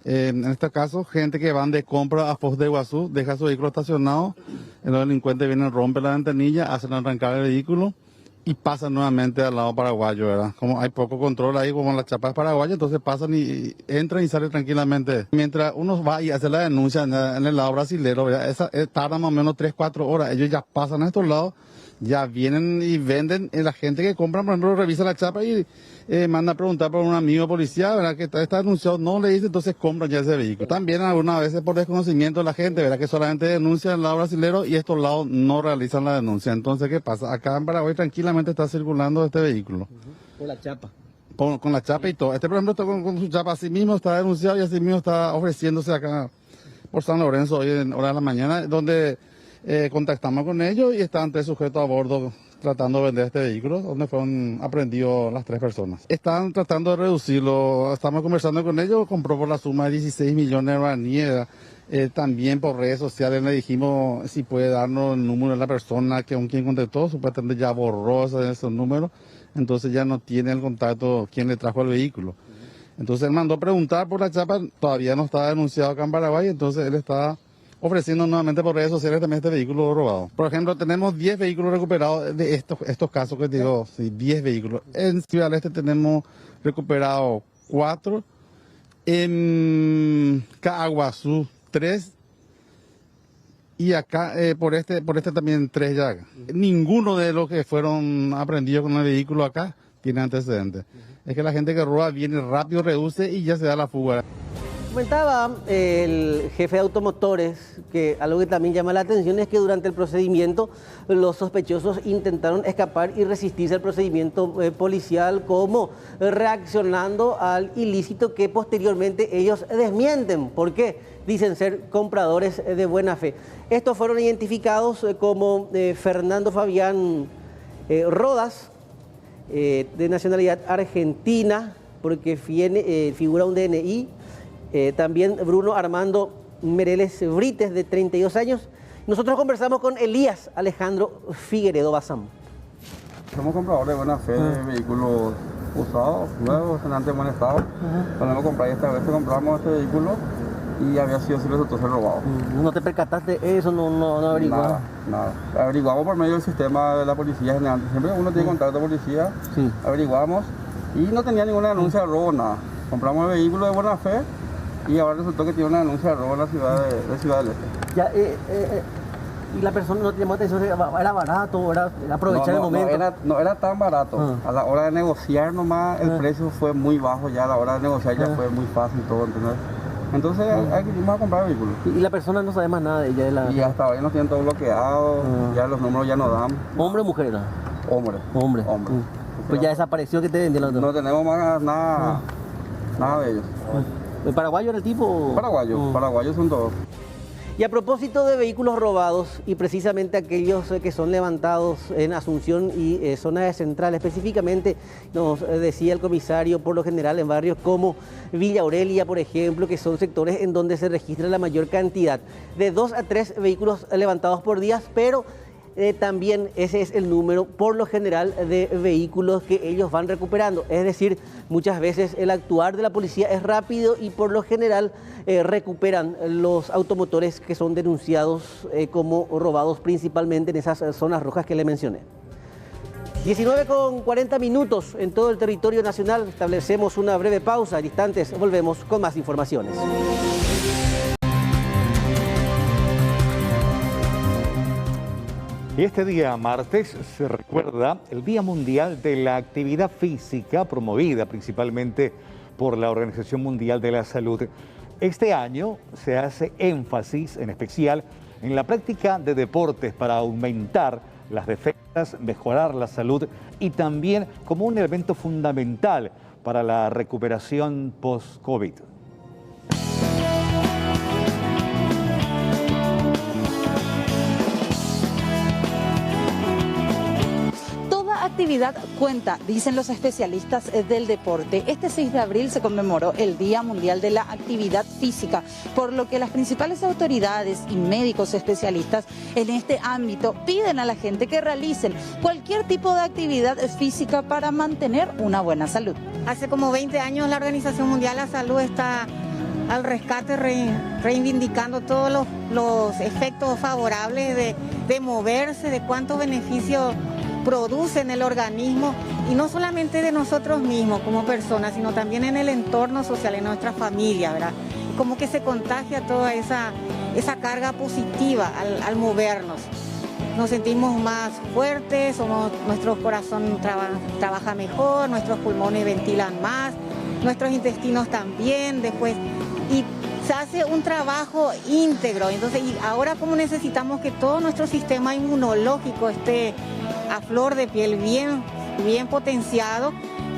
En este caso, gente que van de compra a Foz de Iguazú, deja su vehículo estacionado, los delincuentes vienen, rompen la ventanilla, hacen arrancar el vehículo y pasan nuevamente al lado paraguayo, ¿verdad? Como hay poco control ahí, como en las chapas paraguayas, entonces pasan y entran y salen tranquilamente. Mientras uno va y hace la denuncia en el lado brasilero, ¿verdad? Esa tarda más o menos 3-4 horas. Ellos ya pasan a estos lados, ya vienen y venden. La gente que compra, por ejemplo, revisa la chapa y manda a preguntar por un amigo policía, ¿verdad? Que está denunciado, no le dice, entonces compran ya ese vehículo. También algunas veces por desconocimiento de la gente, ¿verdad? Que solamente denuncia el lado brasilero y estos lados no realizan la denuncia. Entonces, ¿qué pasa? Acá en Paraguay tranquilamente está circulando este vehículo. Por la chapa. Con la chapa y todo. Este, por ejemplo, está con su chapa, así mismo está denunciado y así mismo está ofreciéndose acá por San Lorenzo hoy en hora de la mañana, donde contactamos con ellos y estaban 3 sujetos a bordo tratando de vender este vehículo, donde fueron aprendidos las 3 personas. Están tratando de reducirlo, estamos conversando con ellos, compró por la suma de 16 millones de guaraníes. También por redes sociales le dijimos si puede darnos el número de la persona que aún quien contactó, supuestamente ya borró esos números, entonces ya no tiene el contacto quien le trajo el vehículo. Entonces él mandó a preguntar por la chapa, todavía no está denunciado acá en Paraguay, entonces él está ofreciendo nuevamente por redes sociales también este vehículo robado. Por ejemplo, tenemos 10 vehículos recuperados de estos casos que te digo, sí, 10 vehículos. En Ciudad del Este tenemos recuperado 4, en Caaguazú 3 y acá por este también 3 ya. Ninguno de los que fueron aprendidos con el vehículo acá tiene antecedentes. Es que la gente que roba viene rápido, reduce y ya se da la fuga. Comentaba el jefe de automotores que algo que también llama la atención es que durante el procedimiento los sospechosos intentaron escapar y resistirse al procedimiento policial, como reaccionando al ilícito que posteriormente ellos desmienten. ¿Por qué? Dicen ser compradores de buena fe. Estos fueron identificados como Fernando Fabián Rodas, de nacionalidad argentina, porque figura un DNI. También Bruno Armando Mereles Brites, de 32 años. Nosotros conversamos con Elías Alejandro Figueredo Bazán. Somos compradores de buena fe de vehículos usados, nuevos, en buen estado. Cuando hemos comprado esta vez compramos este vehículo y había sido si resultó ser robado. ¿No te percataste de eso? ¿No averiguamos? Nada. Averiguamos por medio del sistema de la policía general. Siempre uno tiene contacto con policía, sí. Averiguamos y no tenía ninguna denuncia de robo, nada. Compramos el vehículo de buena fe y ahora resultó que tiene una denuncia de robo en la ciudad de Ciudad del Este. Ya, y la persona no te llamó atención, ¿era barato? ¿Era aprovechar el momento? No era tan barato. A la hora de negociar nomás el precio fue muy bajo, ya a la hora de negociar ya fue muy fácil todo, ¿entendés? Entonces hay que irnos a comprar el vehículo. ¿Y la persona no sabe más nada de ella? Y hasta hoy nos tienen todo bloqueado, ya los números ya no dan. ¿Hombre o mujer? Hombre. Pues ya desapareció, que te vendió la otra. No tenemos más nada de ellos. ¿El paraguayo era el tipo? Paraguayos son todos. Y a propósito de vehículos robados, y precisamente aquellos que son levantados en Asunción y zona de Central, específicamente nos decía el comisario, por lo general en barrios como Villa Aurelia, por ejemplo, que son sectores en donde se registra la mayor cantidad, de 2 a 3 vehículos levantados por día, pero también ese es el número por lo general de vehículos que ellos van recuperando. Es decir, muchas veces el actuar de la policía es rápido y por lo general recuperan los automotores que son denunciados como robados, principalmente en esas zonas rojas que le mencioné. 19:40 en todo el territorio nacional. Establecemos una breve pausa. En instantes volvemos con más informaciones. Y este día martes se recuerda el Día Mundial de la Actividad Física, promovida principalmente por la Organización Mundial de la Salud. Este año se hace énfasis en especial en la práctica de deportes para aumentar las defensas, mejorar la salud y también como un elemento fundamental para la recuperación post-COVID. Actividad cuenta, dicen los especialistas del deporte. Este 6 de abril se conmemoró el Día Mundial de la Actividad Física, por lo que las principales autoridades y médicos especialistas en este ámbito piden a la gente que realicen cualquier tipo de actividad física para mantener una buena salud. Hace como 20 años la Organización Mundial de la Salud está al rescate reivindicando todos los efectos favorables de moverse, de cuántos beneficios produce en el organismo, y no solamente de nosotros mismos como personas, sino también en el entorno social, en nuestra familia, ¿verdad? Como que se contagia toda esa carga positiva al movernos. Nos sentimos más fuertes, nuestro corazón trabaja mejor, nuestros pulmones ventilan más, nuestros intestinos también, después, y se hace un trabajo íntegro. Entonces, y ahora como necesitamos que todo nuestro sistema inmunológico esté a flor de piel, bien potenciado,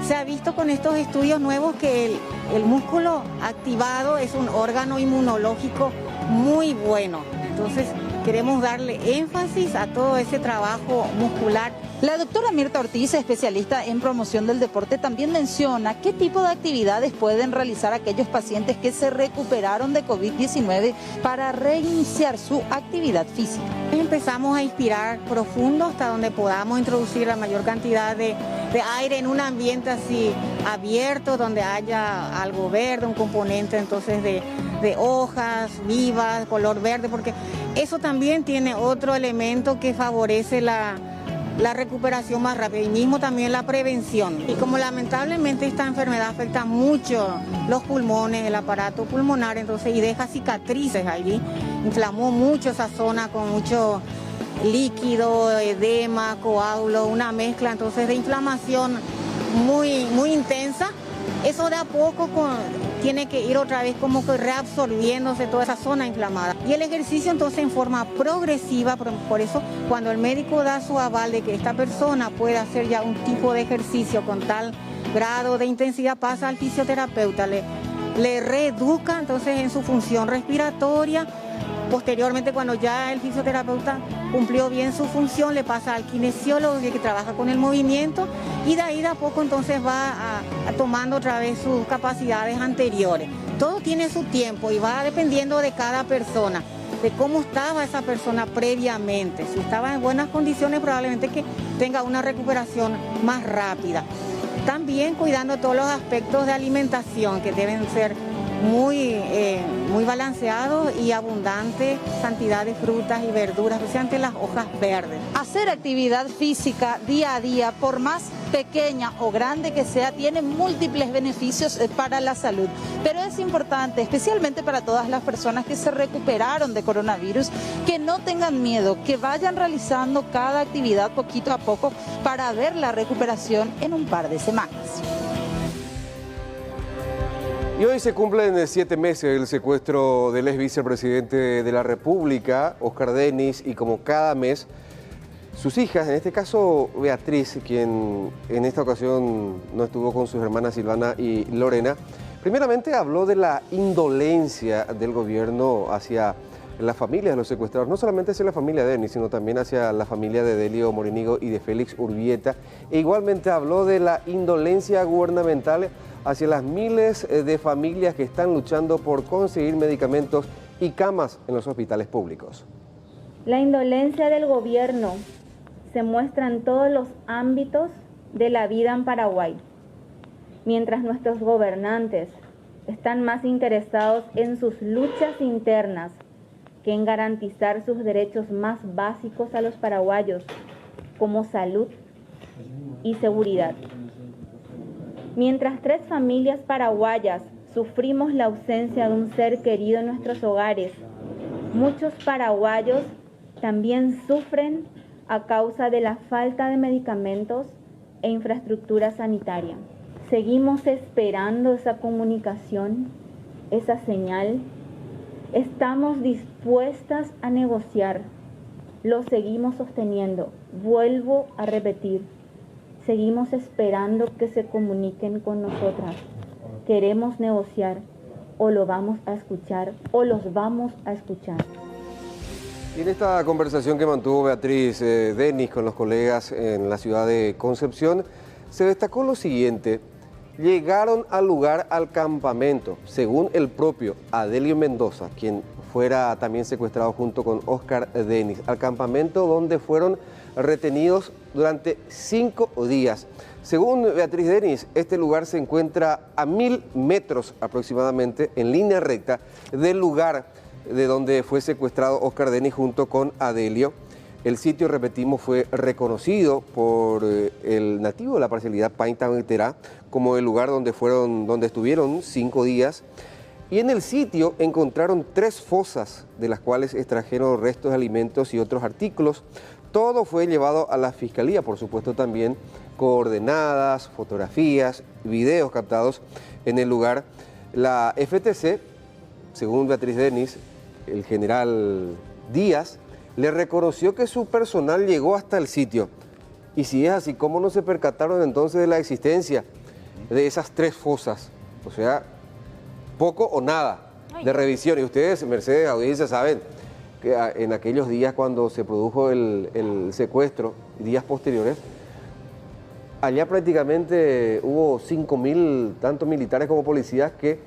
se ha visto con estos estudios nuevos que el músculo activado es un órgano inmunológico muy bueno. Entonces queremos darle énfasis a todo ese trabajo muscular. La doctora Mirta Ortiz, especialista en promoción del deporte, también menciona qué tipo de actividades pueden realizar aquellos pacientes que se recuperaron de COVID-19 para reiniciar su actividad física. Empezamos a inspirar profundo hasta donde podamos introducir la mayor cantidad de aire en un ambiente así abierto, donde haya algo verde, un componente entonces de hojas vivas, color verde, porque eso también tiene otro elemento que favorece la recuperación más rápida y mismo también la prevención. Y como lamentablemente esta enfermedad afecta mucho los pulmones, el aparato pulmonar, entonces, y deja cicatrices allí, inflamó mucho esa zona con mucho líquido, edema, coágulo, una mezcla entonces de inflamación muy intensa. Eso de a poco tiene que ir otra vez como que reabsorbiéndose toda esa zona inflamada. Y el ejercicio entonces en forma progresiva, por eso cuando el médico da su aval de que esta persona puede hacer ya un tipo de ejercicio con tal grado de intensidad, pasa al fisioterapeuta, le reeduca entonces en su función respiratoria. Posteriormente, cuando ya el fisioterapeuta cumplió bien su función, le pasa al kinesiólogo que trabaja con el movimiento, y de ahí de a poco entonces va tomando otra vez sus capacidades anteriores. Todo tiene su tiempo y va dependiendo de cada persona, de cómo estaba esa persona previamente. Si estaba en buenas condiciones, probablemente que tenga una recuperación más rápida. También cuidando todos los aspectos de alimentación que deben ser muy balanceado y abundante cantidad de frutas y verduras, especialmente las hojas verdes. Hacer actividad física día a día, por más pequeña o grande que sea, tiene múltiples beneficios para la salud. Pero es importante, especialmente para todas las personas que se recuperaron de coronavirus, que no tengan miedo, que vayan realizando cada actividad poquito a poco para ver la recuperación en un par de semanas. Y hoy se cumplen 7 meses del secuestro del ex vicepresidente de la República, Oscar Denis, y como cada mes, sus hijas, en este caso Beatriz, quien en esta ocasión no estuvo con sus hermanas Silvana y Lorena, primeramente habló de la indolencia del gobierno hacia la familia de los secuestrados, no solamente hacia la familia de Denis, sino también hacia la familia de Delio Morínigo y de Félix Urbieta. E igualmente habló de la indolencia gubernamental hacia las miles de familias que están luchando por conseguir medicamentos y camas en los hospitales públicos. La indolencia del gobierno se muestra en todos los ámbitos de la vida en Paraguay, mientras nuestros gobernantes están más interesados en sus luchas internas que en garantizar sus derechos más básicos a los paraguayos, como salud, y seguridad. Mientras 3 familias paraguayas sufrimos la ausencia de un ser querido en nuestros hogares, muchos paraguayos también sufren a causa de la falta de medicamentos e infraestructura sanitaria. Seguimos esperando esa comunicación, esa señal. Estamos dispuestas a negociar. Lo seguimos sosteniendo. Vuelvo a repetir. Seguimos esperando que se comuniquen con nosotras. Queremos negociar, o lo vamos a escuchar, o los vamos a escuchar. Y en esta conversación que mantuvo Beatriz Denis con los colegas en la ciudad de Concepción, se destacó lo siguiente: llegaron al lugar, al campamento, según el propio Adelio Mendoza, quien fuera también secuestrado junto con Oscar Denis, al campamento donde fueron retenidos durante 5 días. Según Beatriz Denis, este lugar se encuentra a 1000 metros aproximadamente en línea recta del lugar de donde fue secuestrado Oscar Denis junto con Adelio. El sitio, repetimos, fue reconocido por el nativo de la parcialidad Paintameterá como el lugar donde estuvieron 5 días. Y en el sitio encontraron 3 fosas, de las cuales extrajeron restos de alimentos y otros artículos. Todo fue llevado a la fiscalía, por supuesto también coordenadas, fotografías, videos captados en el lugar. La FTC, según Beatriz Denis, el general Díaz, le reconoció que su personal llegó hasta el sitio. Y si es así, ¿cómo no se percataron entonces de la existencia de esas 3 fosas? O sea, poco o nada de revisión. Y ustedes, Mercedes, audiencia, saben que en aquellos días cuando se produjo el secuestro, días posteriores, allá prácticamente hubo 5.000, tanto militares como policías, que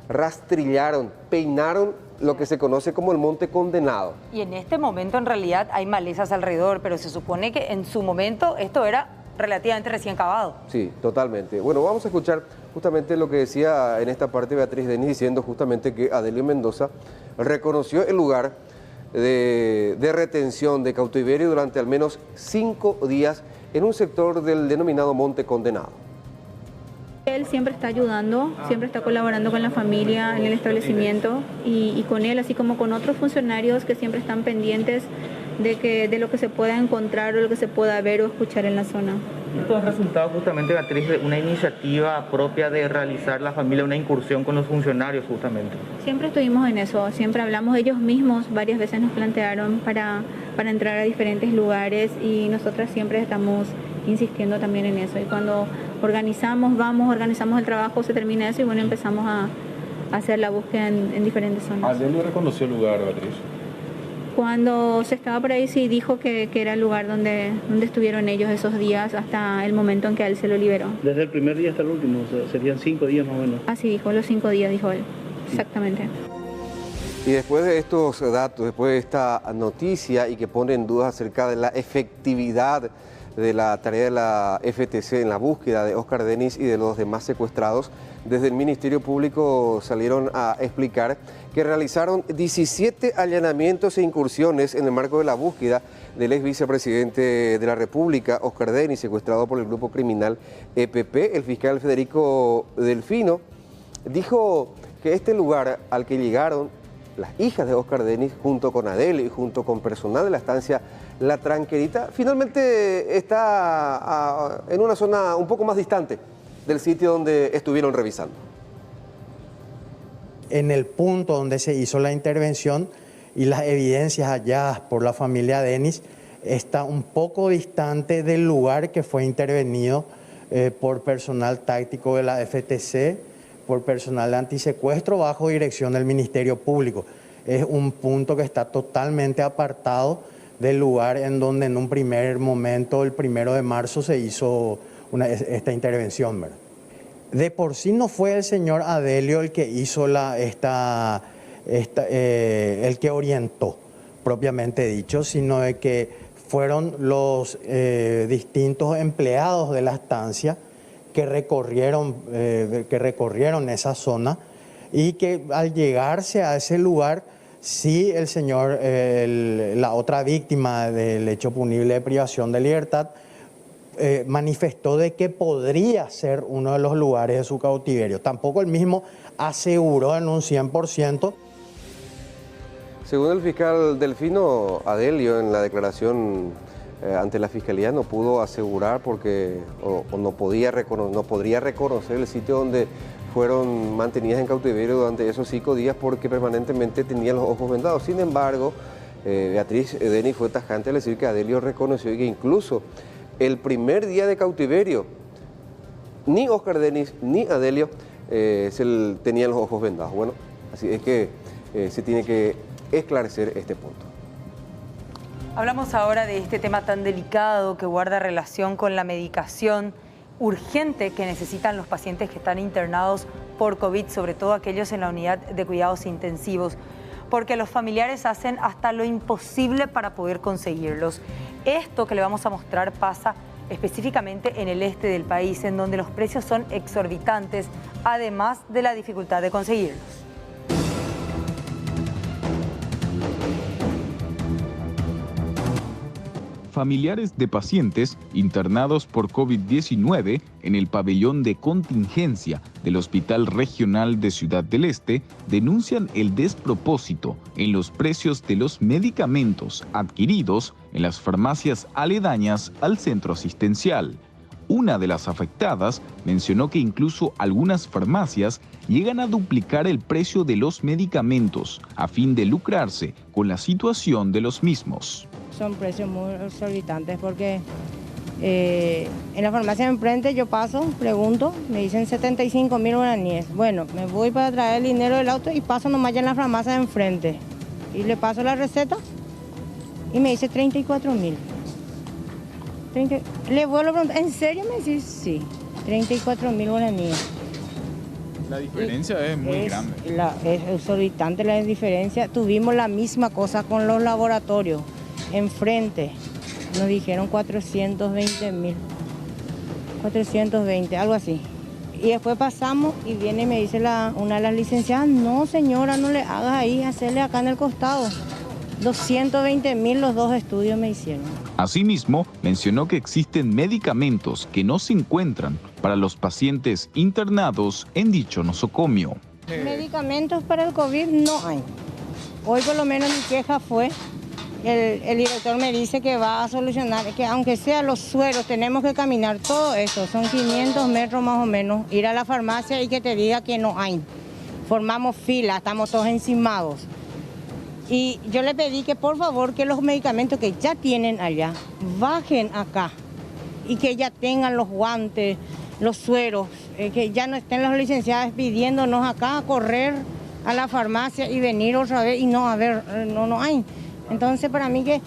rastrillaron, peinaron lo que se conoce como el Monte Condenado. Y en este momento en realidad hay malezas alrededor, pero se supone que en su momento esto era relativamente recién cavado. Sí, totalmente. Bueno, vamos a escuchar justamente lo que decía en esta parte Beatriz Denis, diciendo justamente que Adelio Mendoza reconoció el lugar de retención de cautiverio durante al menos 5 días en un sector del denominado Monte Condenado. Él siempre está ayudando, siempre está colaborando con la familia en el establecimiento y con él, así como con otros funcionarios que siempre están pendientes de lo que se pueda encontrar o lo que se pueda ver o escuchar en la zona. Esto ha resultado justamente, Beatriz, de una iniciativa propia de realizar la familia una incursión con los funcionarios justamente. Siempre estuvimos en eso, siempre hablamos, ellos mismos varias veces nos plantearon para entrar a diferentes lugares y nosotras siempre estamos insistiendo también en eso. Y cuando organizamos el trabajo, se termina eso y bueno, empezamos a hacer la búsqueda en diferentes zonas. ¿Adelio reconoció el lugar, Beatriz? Cuando se estaba por ahí sí dijo que era el lugar donde estuvieron ellos esos días hasta el momento en que a él se lo liberó. Desde el primer día hasta el último, o sea, serían 5 días más o menos. Así dijo, los 5 días dijo él, exactamente. Y después de estos datos, después de esta noticia y que pone en duda acerca de la efectividad de la tarea de la FTC en la búsqueda de Oscar Denis y de los demás secuestrados, desde el Ministerio Público salieron a explicar que realizaron 17 allanamientos e incursiones en el marco de la búsqueda del ex vicepresidente de la República, Oscar Denis, secuestrado por el grupo criminal EPP. El fiscal Federico Delfino dijo que este lugar al que llegaron las hijas de Oscar Denis, junto con Adelio y junto con personal de la estancia La Tranquerita, finalmente está en una zona un poco más distante del sitio donde estuvieron revisando. En el punto donde se hizo la intervención y las evidencias halladas por la familia Denis, está un poco distante del lugar que fue intervenido por personal táctico de la FTC, por personal de antisecuestro bajo dirección del Ministerio Público. Es un punto que está totalmente apartado del lugar en donde en un primer momento, el 1 de marzo, se hizo esta intervención, ¿verdad? De por sí no fue el señor Adelio el que hizo el que orientó, propiamente dicho, sino de que fueron los distintos empleados de la estancia que recorrieron esa zona y que al llegarse a ese lugar, sí el señor, la otra víctima del hecho punible de privación de libertad, manifestó de que podría ser uno de los lugares de su cautiverio. Tampoco él mismo aseguró en un 100%. Según el fiscal Delfino Adelio, en la declaración ante la Fiscalía no pudo asegurar porque no podría reconocer el sitio donde fueron mantenidas en cautiverio durante esos 5 días porque permanentemente tenían los ojos vendados. Sin embargo, Beatriz Denis fue tajante al decir que Adelio reconoció que incluso el primer día de cautiverio, ni Oscar Denis ni Adelio tenían los ojos vendados. Bueno, así es que se tiene que esclarecer este punto. Hablamos ahora de este tema tan delicado que guarda relación con la medicación urgente que necesitan los pacientes que están internados por COVID, sobre todo aquellos en la unidad de cuidados intensivos, porque los familiares hacen hasta lo imposible para poder conseguirlos. Esto que le vamos a mostrar pasa específicamente en el este del país, en donde los precios son exorbitantes, además de la dificultad de conseguirlos. Familiares de pacientes internados por COVID-19 en el pabellón de contingencia del Hospital Regional de Ciudad del Este denuncian el despropósito en los precios de los medicamentos adquiridos en las farmacias aledañas al centro asistencial. Una de las afectadas mencionó que incluso algunas farmacias llegan a duplicar el precio de los medicamentos a fin de lucrarse con la situación de los mismos. Son precios muy exorbitantes porque en la farmacia de enfrente yo paso, pregunto, me dicen 75.000 guaraníes. Bueno, me voy para traer el dinero del auto y paso nomás ya en la farmacia de enfrente. Y le paso la receta y me dice 34.000. Le vuelvo a preguntar, ¿en serio? Me dice, sí, 34.000 guaraníes. La diferencia es muy grande. Es exorbitante la diferencia. Tuvimos la misma cosa con los laboratorios. Enfrente nos dijeron 420.000, 420, algo así. Y después pasamos y viene y me dice una de las licenciadas, no señora, no le hagas ahí, hacerle acá en el costado. 220.000 los 2 estudios me hicieron. Asimismo, mencionó que existen medicamentos que no se encuentran para los pacientes internados en dicho nosocomio. Medicamentos para el COVID no hay. Hoy por lo menos mi queja fue, el director me dice que va a solucionar, que aunque sea los sueros, tenemos que caminar todo eso, son 500 metros más o menos, ir a la farmacia y que te diga que no hay. Formamos fila, estamos todos encimados. Y yo le pedí que por favor que los medicamentos que ya tienen allá bajen acá y que ya tengan los guantes, los sueros, que ya no estén los licenciados pidiéndonos acá a correr a la farmacia y venir otra vez y no, a ver, no hay. Entonces para mí que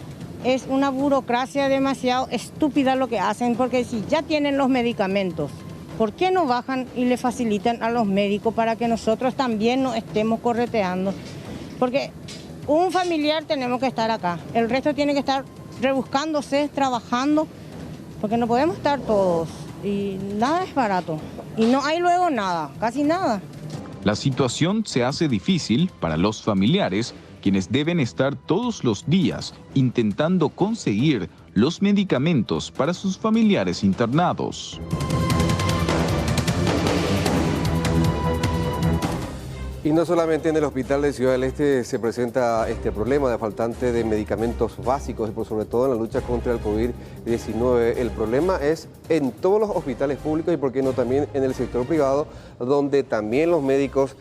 es una burocracia demasiado estúpida lo que hacen, porque si ya tienen los medicamentos, ¿por qué no bajan y le facilitan a los médicos para que nosotros también no estemos correteando? Porque un familiar tenemos que estar acá, el resto tiene que estar rebuscándose, trabajando, porque no podemos estar todos y nada es barato. Y no hay luego nada, casi nada. La situación se hace difícil para los familiares, quienes deben estar todos los días intentando conseguir los medicamentos para sus familiares internados. Y no solamente en el hospital de Ciudad del Este se presenta este problema de faltante de medicamentos básicos y por sobre todo en la lucha contra el COVID-19. El problema es en todos los hospitales públicos y por qué no también en el sector privado, donde también los médicos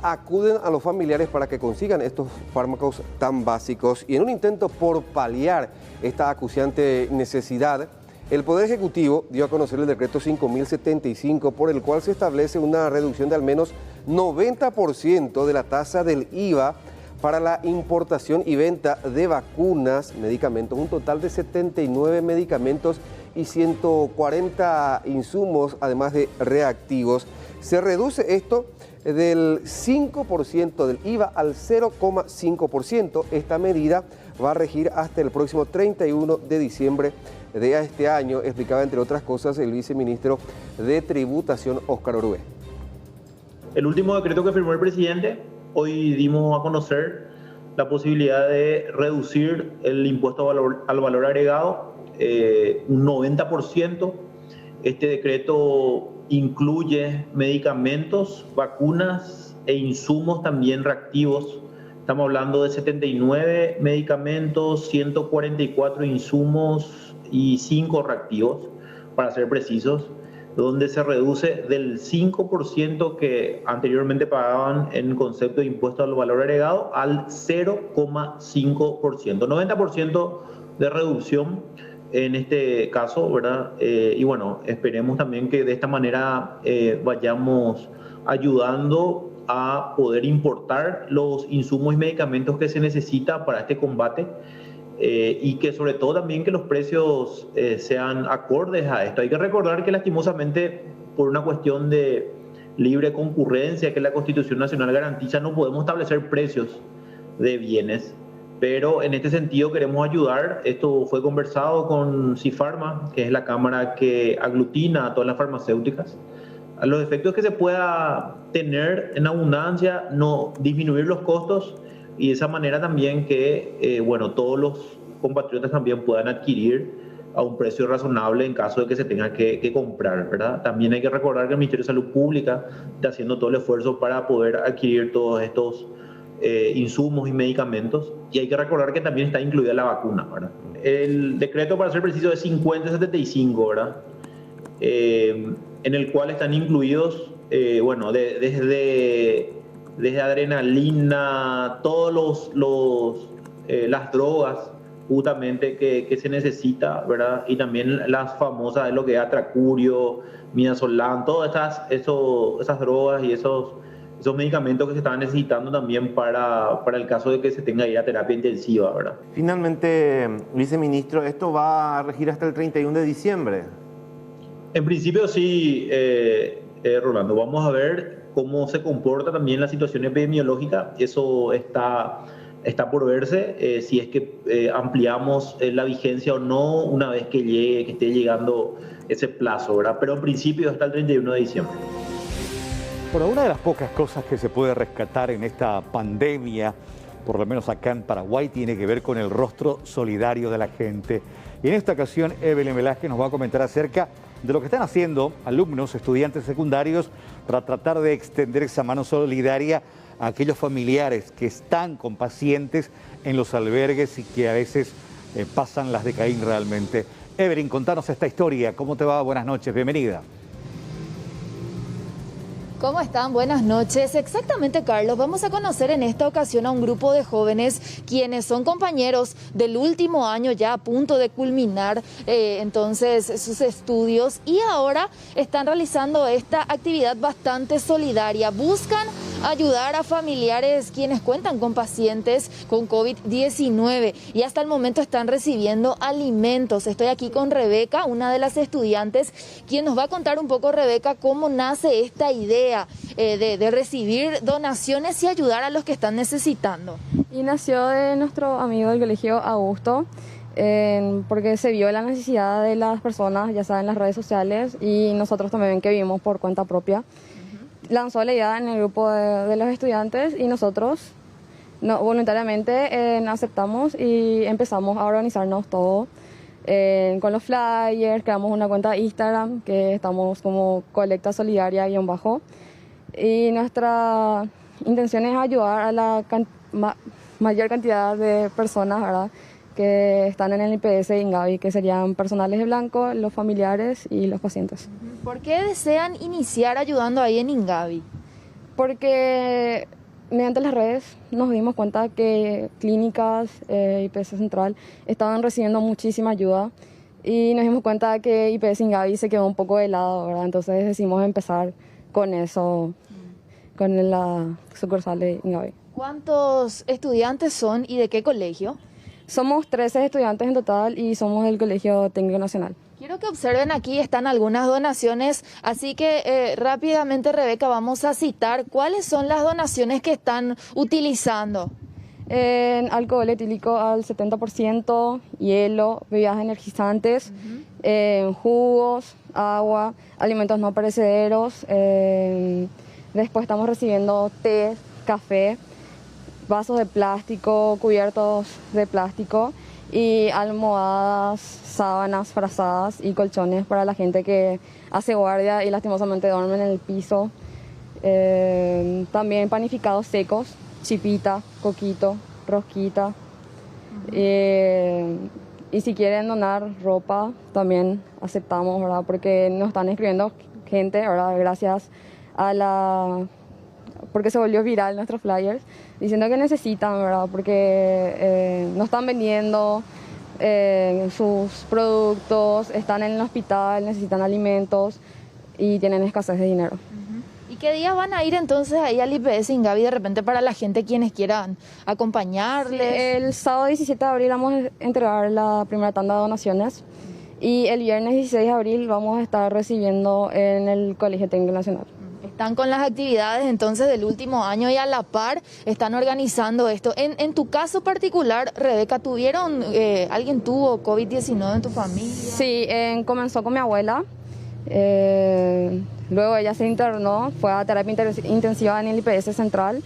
acuden a los familiares para que consigan estos fármacos tan básicos. Y en un intento por paliar esta acuciante necesidad, el Poder Ejecutivo dio a conocer el decreto 5075, por el cual se establece una reducción de al menos 90% de la tasa del IVA para la importación y venta de vacunas, medicamentos, un total de 79 medicamentos y 140 insumos, además de reactivos. Se reduce esto del 5% del IVA al 0,5%. Esta medida va a regir hasta el próximo 31 de diciembre de este año, explicaba entre otras cosas el viceministro de Tributación, Óscar Orué. El último decreto que firmó el presidente, hoy dimos a conocer la posibilidad de reducir el impuesto al valor agregado un 90%. Este decreto incluye medicamentos, vacunas e insumos también reactivos. Estamos hablando de 79 medicamentos, 144 insumos y 5 reactivos, para ser precisos, donde se reduce del 5% que anteriormente pagaban en concepto de impuesto al valor agregado al 0,5%. 90% de reducción en este caso, ¿verdad? Y bueno, esperemos también que de esta manera vayamos ayudando a poder importar los insumos y medicamentos que se necesita para este combate, y que sobre todo también que los precios sean acordes a esto. Hay que recordar que lastimosamente, por una cuestión de libre concurrencia que la Constitución Nacional garantiza, no podemos establecer precios de bienes. Pero en este sentido queremos ayudar. Esto fue conversado con Cifarma, que es la cámara que aglutina a todas las farmacéuticas, a los efectos que se pueda tener en abundancia, no disminuir los costos, y de esa manera también que bueno, todos los compatriotas también puedan adquirir a un precio razonable en caso de que se tenga que comprar, ¿verdad? También hay que recordar que el Ministerio de Salud Pública está haciendo todo el esfuerzo para poder adquirir todos estos insumos y medicamentos, y hay que recordar que también está incluida la vacuna, ¿verdad? El decreto, para ser preciso, es 5075, ¿verdad? En el cual están incluidos, bueno, desde adrenalina, todos las drogas justamente que se necesita, ¿verdad? Y también las famosas, lo que es atracurio, midazolam, todas esas drogas y esos medicamentos que se estaban necesitando también para el caso de que se tenga que ir a terapia intensiva, ¿verdad? Finalmente, viceministro, ¿esto va a regir hasta el 31 de diciembre? En principio sí, Rolando. Vamos a ver cómo se comporta también la situación epidemiológica. Eso está por verse, si es que ampliamos la vigencia o no una vez que esté llegando ese plazo, ¿verdad? Pero en principio hasta el 31 de diciembre. Bueno, una de las pocas cosas que se puede rescatar en esta pandemia, por lo menos acá en Paraguay, tiene que ver con el rostro solidario de la gente. Y en esta ocasión, Evelyn Velázquez nos va a comentar acerca de lo que están haciendo alumnos, estudiantes secundarios, para tratar de extender esa mano solidaria a aquellos familiares que están con pacientes en los albergues y que a veces pasan las de Caín realmente. Evelyn, contanos esta historia. ¿Cómo te va? Buenas noches, bienvenida. ¿Cómo están? Buenas noches. Exactamente, Carlos. Vamos a conocer en esta ocasión a un grupo de jóvenes quienes son compañeros del último año, ya a punto de culminar entonces sus estudios, y ahora están realizando esta actividad bastante solidaria. Buscan ayudar a familiares quienes cuentan con pacientes con COVID-19 y hasta el momento están recibiendo alimentos. Estoy aquí con Rebeca, una de las estudiantes, quien nos va a contar un poco, Rebeca, cómo nace esta idea de recibir donaciones y ayudar a los que están necesitando. Y nació de nuestro amigo del colegio Augusto, porque se vio la necesidad de las personas, ya sea en las redes sociales, y nosotros también que vivimos por cuenta propia. Lanzó la idea en el grupo de los estudiantes y nosotros voluntariamente aceptamos y empezamos a organizarnos todo con los flyers. Creamos una cuenta de Instagram que estamos como Colecta Solidaria _ y nuestra intención es ayudar a la mayor cantidad de personas, ¿verdad?, que están en el IPS de Ingavi, que serían personales de blanco, los familiares y los pacientes. ¿Por qué desean iniciar ayudando ahí en Ingavi? Porque mediante las redes nos dimos cuenta que clínicas, IPS Central, estaban recibiendo muchísima ayuda y nos dimos cuenta que IPS Ingavi se quedó un poco de lado, ¿verdad? Entonces decidimos empezar con eso, con la sucursal de Ingavi. ¿Cuántos estudiantes son y de qué colegio? Somos 13 estudiantes en total y somos del Colegio Técnico Nacional. Quiero que observen, aquí están algunas donaciones, así que rápidamente, Rebeca, vamos a citar cuáles son las donaciones que están utilizando. Alcohol etílico al 70%, hielo, bebidas energizantes, jugos, agua, alimentos no perecederos. Después estamos recibiendo té, café, vasos de plástico, cubiertos de plástico y almohadas, sábanas, frazadas y colchones para la gente que hace guardia y lastimosamente duerme en el piso. También panificados secos, chipita, coquito, rosquita. Y si quieren donar ropa, también aceptamos, ¿verdad? Porque nos están escribiendo gente, ¿verdad? Gracias a porque se volvió viral nuestros flyers, diciendo que necesitan, ¿verdad? Porque no están vendiendo sus productos, están en el hospital, necesitan alimentos y tienen escasez de dinero. ¿Y qué días van a ir entonces ahí al IPS Ingavi de repente para la gente quienes quieran acompañarles? Sí, el sábado 17 de abril vamos a entregar la primera tanda de donaciones y el viernes 16 de abril vamos a estar recibiendo en el Colegio Técnico Nacional. Están con las actividades entonces del último año y a la par están organizando esto. En tu caso particular, Rebeca, ¿alguien tuvo COVID-19 en tu familia? Sí, comenzó con mi abuela. Luego ella se internó, fue a terapia intensiva en el IPS Central.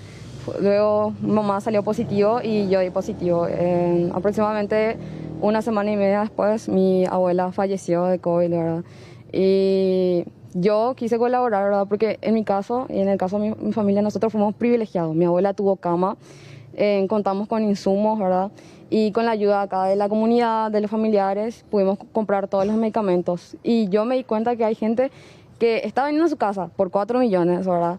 Luego mamá salió positivo y yo di positivo. Aproximadamente una semana y media después mi abuela falleció de COVID, ¿verdad? Y yo quise colaborar, ¿verdad? Porque en mi caso y en el caso de mi familia nosotros fuimos privilegiados. Mi abuela tuvo cama, contamos con insumos, ¿verdad? Y con la ayuda acá de la comunidad, de los familiares, pudimos comprar todos los medicamentos. Y yo me di cuenta que hay gente que está vendiendo su casa por 4 millones, ¿verdad?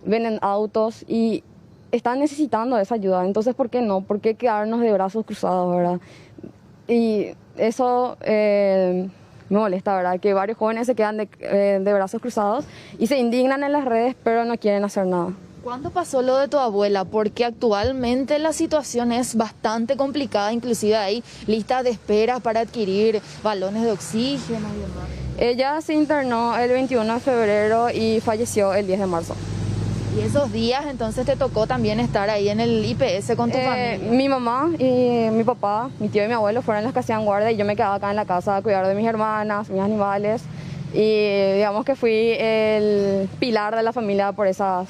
Venden autos y están necesitando esa ayuda. Entonces, ¿por qué no? ¿Por qué quedarnos de brazos cruzados, verdad? Y eso me molesta, ¿verdad? Que varios jóvenes se quedan de brazos cruzados y se indignan en las redes, pero no quieren hacer nada. ¿Cuándo pasó lo de tu abuela? Porque actualmente la situación es bastante complicada, inclusive hay listas de espera para adquirir balones de oxígeno y demás. Ella se internó el 21 de febrero y falleció el 10 de marzo. ¿Y esos días entonces te tocó también estar ahí en el IPS con tu familia? Mi mamá y mi papá, mi tío y mi abuelo fueron los que hacían guardia y yo me quedaba acá en la casa a cuidar de mis hermanas, mis animales. Y digamos que fui el pilar de la familia por esas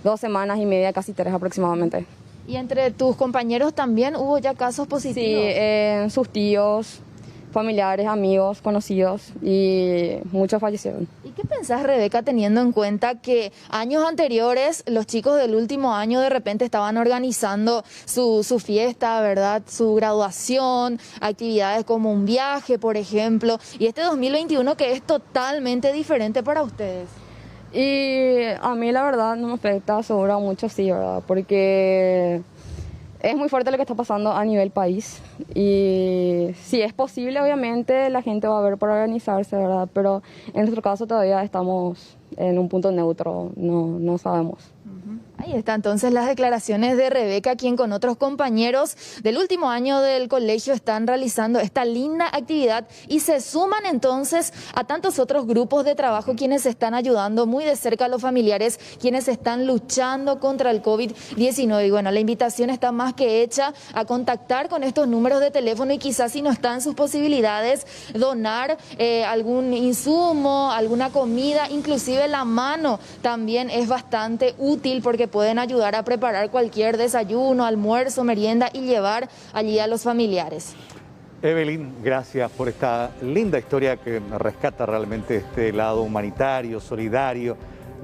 2 semanas y media, casi 3 aproximadamente. ¿Y entre tus compañeros también hubo ya casos positivos? Sí, sus tíos, familiares, amigos, conocidos y muchos fallecieron. ¿Y qué pensás, Rebeca, teniendo en cuenta que años anteriores los chicos del último año de repente estaban organizando su fiesta, ¿verdad? Su graduación, actividades como un viaje, por ejemplo, y este 2021 que es totalmente diferente para ustedes? Y a mí la verdad no me afecta, seguro mucho sí, ¿verdad? Porque es muy fuerte lo que está pasando a nivel país y si es posible obviamente la gente va a ver por organizarse, ¿verdad? Pero en nuestro caso todavía estamos en un punto neutro, no sabemos. Ahí está entonces las declaraciones de Rebeca, quien con otros compañeros del último año del colegio están realizando esta linda actividad y se suman entonces a tantos otros grupos de trabajo quienes están ayudando muy de cerca a los familiares, quienes están luchando contra el COVID-19. Y bueno, la invitación está más que hecha a contactar con estos números de teléfono y quizás si no están sus posibilidades, donar algún insumo, alguna comida, inclusive la mano también es bastante útil porque pueden ayudar a preparar cualquier desayuno, almuerzo, merienda y llevar allí a los familiares. Evelyn, gracias por esta linda historia que rescata realmente este lado humanitario, solidario,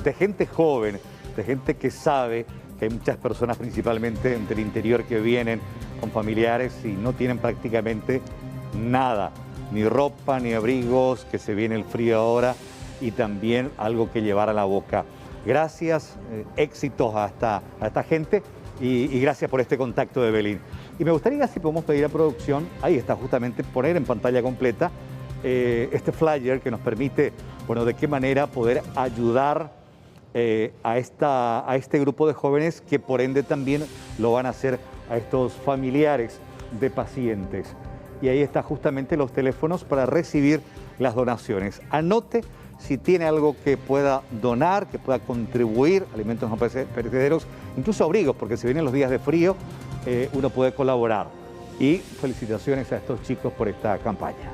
de gente joven, de gente que sabe que hay muchas personas principalmente del interior que vienen con familiares y no tienen prácticamente nada, ni ropa, ni abrigos, que se viene el frío ahora y también algo que llevar a la boca. Gracias, éxitos a esta gente y gracias por este contacto de Evelyn. Y me gustaría, si podemos pedir a producción, ahí está justamente, poner en pantalla completa este flyer que nos permite, bueno, de qué manera poder ayudar a este grupo de jóvenes que por ende también lo van a hacer a estos familiares de pacientes. Y ahí está justamente los teléfonos para recibir las donaciones. Anote si tiene algo que pueda donar, que pueda contribuir, alimentos no perecederos, incluso abrigos, porque si vienen los días de frío, uno puede colaborar. Y felicitaciones a estos chicos por esta campaña.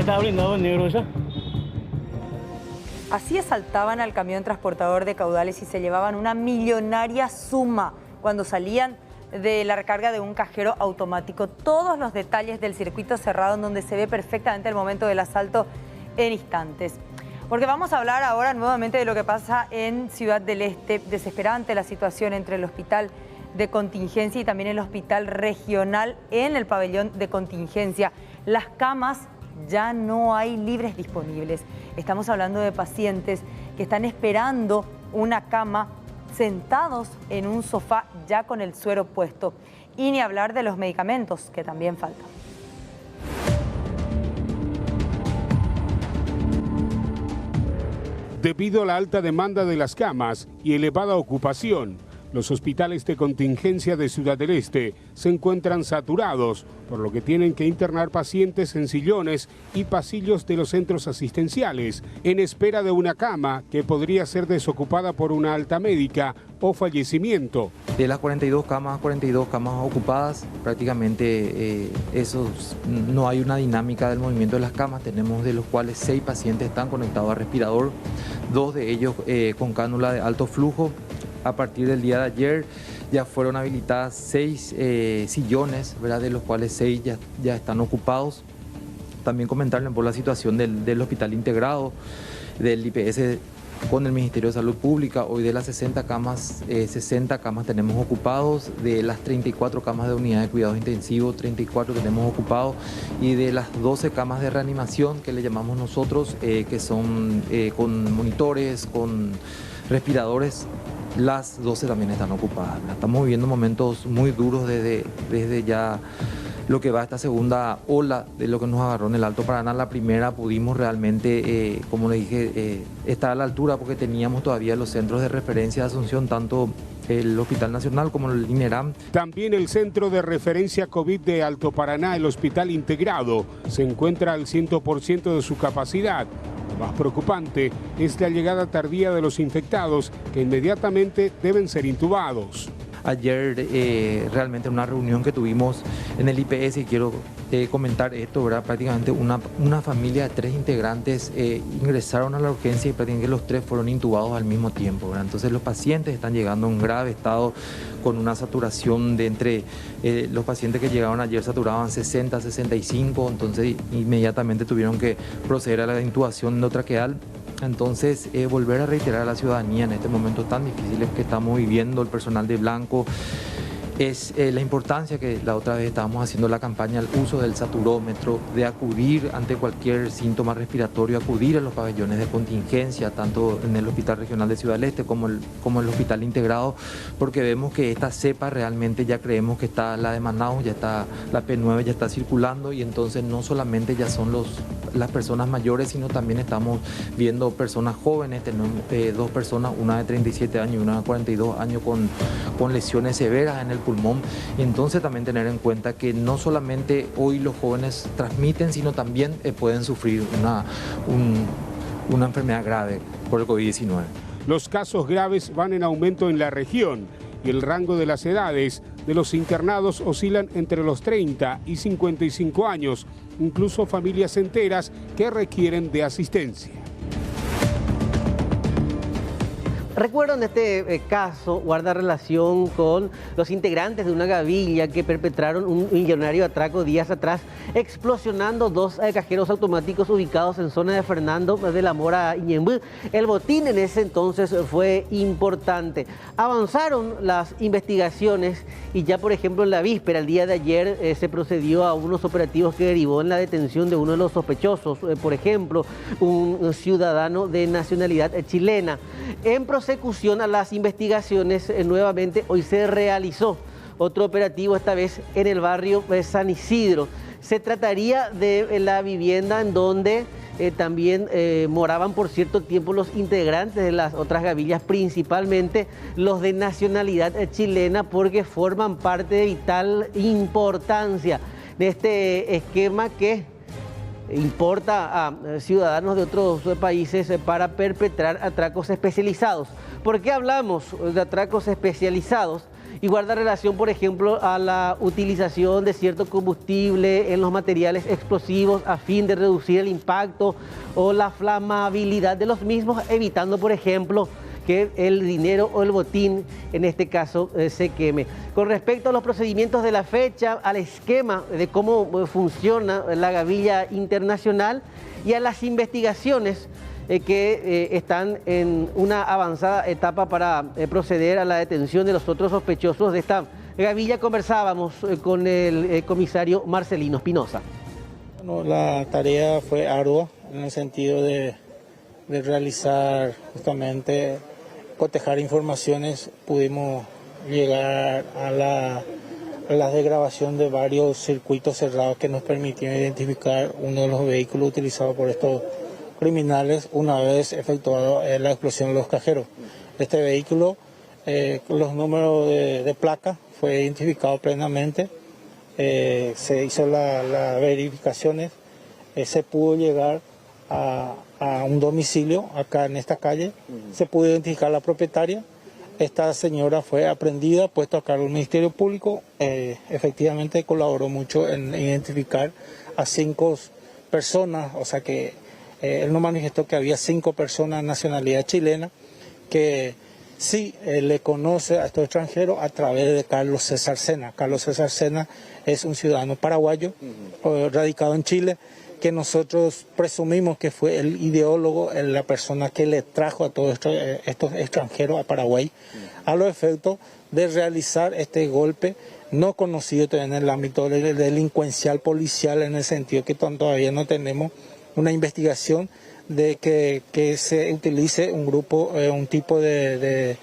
estaba blindado en negro ya. Así asaltaban al camión transportador de caudales y se llevaban una millonaria suma cuando salían de la recarga de un cajero automático. Todos los detalles del circuito cerrado en donde se ve perfectamente el momento del asalto en instantes. Porque vamos a hablar ahora nuevamente de lo que pasa en Ciudad del Este. Desesperante la situación entre el hospital de contingencia y también el hospital regional en el pabellón de contingencia. Las camas ya no hay libres disponibles. Estamos hablando de pacientes que están esperando una cama sentados en un sofá ya con el suero puesto. Y ni hablar de los medicamentos que también faltan. Debido a la alta demanda de las camas y elevada ocupación, los hospitales de contingencia de Ciudad del Este se encuentran saturados, por lo que tienen que internar pacientes en sillones y pasillos de los centros asistenciales, en espera de una cama que podría ser desocupada por una alta médica o fallecimiento. De las 42 camas ocupadas, prácticamente no hay una dinámica del movimiento de las camas. Tenemos de los cuales 6 pacientes están conectados a respirador, 2 de ellos con cánula de alto flujo. A partir del día de ayer ya fueron habilitadas 6 sillones, ¿verdad? De los cuales 6 ya están ocupados. También comentarles por la situación del hospital integrado, del IPS con el Ministerio de Salud Pública. Hoy de las 60 camas tenemos ocupados, de las 34 camas de unidad de cuidados intensivos, 34 tenemos ocupados, y de las 12 camas de reanimación que le llamamos nosotros, que son con monitores, con respiradores, las 12 también están ocupadas. Estamos viviendo momentos muy duros desde ya lo que va esta segunda ola de lo que nos agarró en el Alto Paraná. La primera pudimos realmente, como le dije, estar a la altura porque teníamos todavía los centros de referencia de Asunción, tanto el Hospital Nacional como el INERAM. También el Centro de Referencia COVID de Alto Paraná, el Hospital Integrado, se encuentra al 100% de su capacidad. Lo más preocupante es la llegada tardía de los infectados, que inmediatamente deben ser intubados. Ayer realmente en una reunión que tuvimos en el IPS, y quiero comentar esto, ¿verdad? Prácticamente una familia de 3 integrantes ingresaron a la urgencia y prácticamente los 3 fueron intubados al mismo tiempo, ¿verdad? Entonces los pacientes están llegando en grave estado, con una saturación de entre los pacientes que llegaron ayer saturaban 60, 65, entonces inmediatamente tuvieron que proceder a la intubación endotraqueal. Entonces, volver a reiterar a la ciudadanía en este momento tan difícil que estamos viviendo, el personal de blanco, es la importancia que la otra vez estábamos haciendo la campaña, el uso del saturómetro, de acudir ante cualquier síntoma respiratorio, acudir a los pabellones de contingencia, tanto en el Hospital Regional de Ciudad del Este como el Hospital Integrado, porque vemos que esta cepa realmente ya creemos que está la de Manaus, ya está la P9, ya está circulando, y entonces no solamente ya son las personas mayores, sino también estamos viendo personas jóvenes. Tenemos 2 personas, una de 37 años y una de 42 años con lesiones severas en el pulmón. Y entonces también tener en cuenta que no solamente hoy los jóvenes transmiten, sino también pueden sufrir una enfermedad grave por el COVID-19. Los casos graves van en aumento en la región y el rango de las edades de los internados oscilan entre los 30 y 55 años, incluso familias enteras que requieren de asistencia. Recuerdan este caso, guarda relación con los integrantes de una gavilla que perpetraron un millonario atraco días atrás, explosionando 2 cajeros automáticos ubicados en zona de Fernando de la Mora, Ñemby. El botín en ese entonces fue importante. Avanzaron las investigaciones y ya, por ejemplo, en la víspera, el día de ayer, se procedió a unos operativos que derivó en la detención de uno de los sospechosos, por ejemplo, un ciudadano de nacionalidad chilena. En consecución a las investigaciones, nuevamente hoy se realizó otro operativo, esta vez en el barrio San Isidro. Se trataría de la vivienda en donde también moraban por cierto tiempo los integrantes de las otras gavillas, principalmente los de nacionalidad chilena, porque forman parte de vital importancia de este esquema que importa a ciudadanos de otros países para perpetrar atracos especializados. ¿Por qué hablamos de atracos especializados? y guarda relación, por ejemplo, a la utilización de cierto combustible en los materiales explosivos a fin de reducir el impacto o la flamabilidad de los mismos, evitando, por ejemplo, que el dinero o el botín, en este caso, se queme. Con respecto a los procedimientos de la fecha, al esquema de cómo funciona la gavilla internacional y a las investigaciones que están en una avanzada etapa para proceder a la detención de los otros sospechosos de esta gavilla, conversábamos con el comisario Marcelino Espinosa. Bueno, la tarea fue ardua en el sentido de realizar justamente, cotejar informaciones. Pudimos llegar a la desgrabación de varios circuitos cerrados que nos permitieron identificar uno de los vehículos utilizados por estos criminales una vez efectuado la explosión de los cajeros. Este vehículo, los números de placa fue identificado plenamente, se hizo las verificaciones, se pudo llegar a un domicilio acá en esta calle, se pudo identificar la propietaria. Esta señora fue aprehendida, puesto a cargo del Ministerio Público, efectivamente colaboró mucho en identificar a 5 personas, o sea que él nos manifestó que había 5 personas de nacionalidad chilena que sí le conoce a estos extranjeros a través de Carlos César Sena. Carlos César Sena es un ciudadano paraguayo, radicado en Chile, que nosotros presumimos que fue el ideólogo, la persona que le trajo a todos estos extranjeros a Paraguay, a los efectos de realizar este golpe no conocido todavía en el ámbito delincuencial policial, en el sentido que todavía no tenemos una investigación de que se utilice un grupo, un tipo de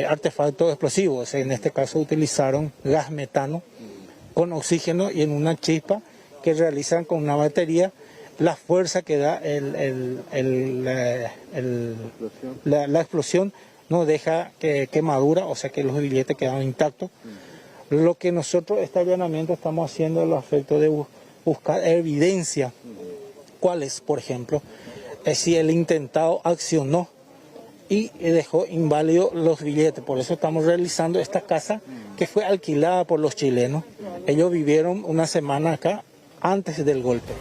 artefactos explosivos. En este caso utilizaron gas metano con oxígeno y en una chispa que realizan con una batería. La fuerza que da la explosión no deja quemadura, o sea que los billetes quedan intactos. Lo que nosotros, este allanamiento, estamos haciendo los efectos de buscar evidencia. ¿Cuáles? Por ejemplo, si el intentado accionó y dejó inválido los billetes. Por eso estamos realizando esta casa que fue alquilada por los chilenos. Ellos vivieron una semana acá antes del golpe.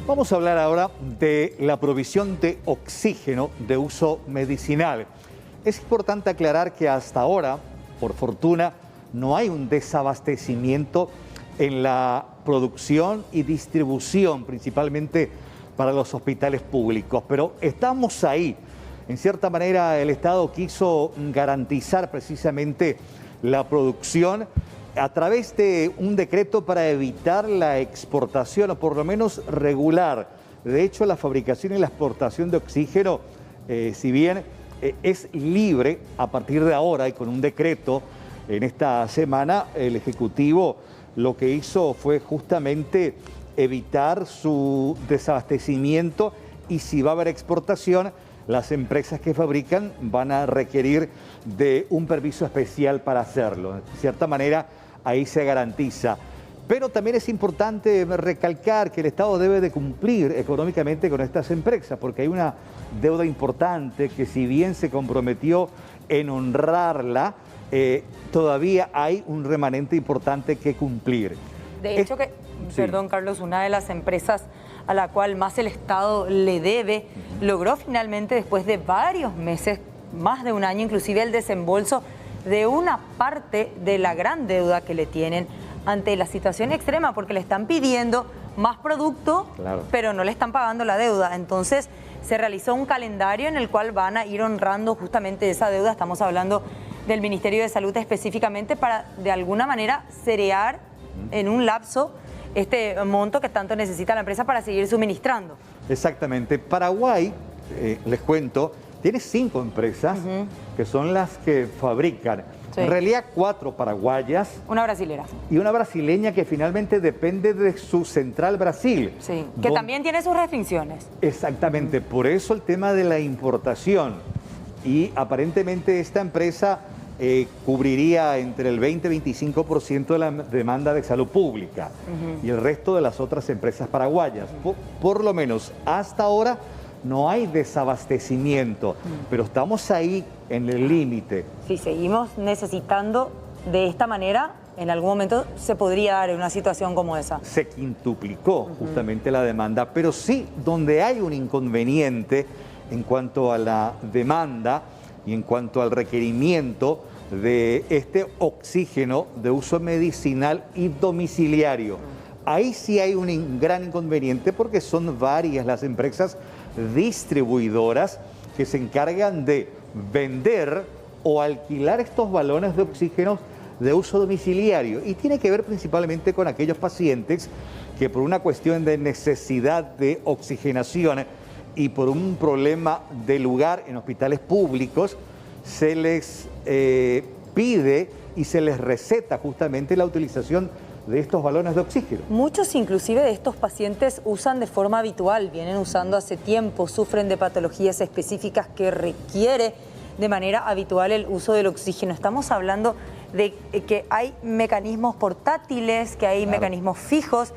Vamos a hablar ahora de la provisión de oxígeno de uso medicinal. Es importante aclarar que hasta ahora, por fortuna, no hay un desabastecimiento en la producción y distribución, principalmente para los hospitales públicos. Pero estamos ahí. En cierta manera, el Estado quiso garantizar precisamente la producción a través de un decreto para evitar la exportación, o por lo menos regular. De hecho, la fabricación y la exportación de oxígeno, si bien es libre a partir de ahora y con un decreto en esta semana, el Ejecutivo lo que hizo fue justamente evitar su desabastecimiento, y si va a haber exportación, las empresas que fabrican van a requerir de un permiso especial para hacerlo. De cierta manera, ahí se garantiza. Pero también es importante recalcar que el Estado debe de cumplir económicamente con estas empresas, porque hay una deuda importante que, si bien se comprometió en honrarla, todavía hay un remanente importante que cumplir. De hecho, perdón, Carlos, una de las empresas a la cual más el Estado le debe, logró finalmente, después de varios meses, más de un año inclusive, el desembolso de una parte de la gran deuda que le tienen ante la situación extrema, porque le están pidiendo más producto, claro, pero no le están pagando la deuda. Entonces se realizó un calendario en el cual van a ir honrando justamente esa deuda. Estamos hablando del Ministerio de Salud específicamente, para de alguna manera cerear en un lapso este monto que tanto necesita la empresa para seguir suministrando. Exactamente. Paraguay, les cuento, tiene 5 empresas que son las que fabrican. Sí. En realidad 4 paraguayas. Una brasilera. Y una brasileña que finalmente depende de su central Brasil. Sí, que también tiene sus restricciones. Exactamente, por eso el tema de la importación. Y aparentemente esta empresa cubriría entre el 20 y 25% de la demanda de salud pública y el resto de las otras empresas paraguayas. Por lo menos hasta ahora no hay desabastecimiento, pero estamos ahí en el límite. Si seguimos necesitando de esta manera, en algún momento se podría dar una situación como esa. Se quintuplicó justamente la demanda, pero sí donde hay un inconveniente en cuanto a la demanda y en cuanto al requerimiento de este oxígeno de uso medicinal y domiciliario. Ahí sí hay un gran inconveniente porque son varias las empresas distribuidoras que se encargan de vender o alquilar estos balones de oxígeno de uso domiciliario, y tiene que ver principalmente con aquellos pacientes que por una cuestión de necesidad de oxigenación y por un problema de lugar en hospitales públicos se les pide y se les receta justamente la utilización de estos balones de oxígeno. Muchos inclusive de estos pacientes usan de forma habitual, vienen usando hace tiempo, sufren de patologías específicas que requiere de manera habitual el uso del oxígeno. Estamos hablando de que hay mecanismos portátiles, que hay mecanismos fijos,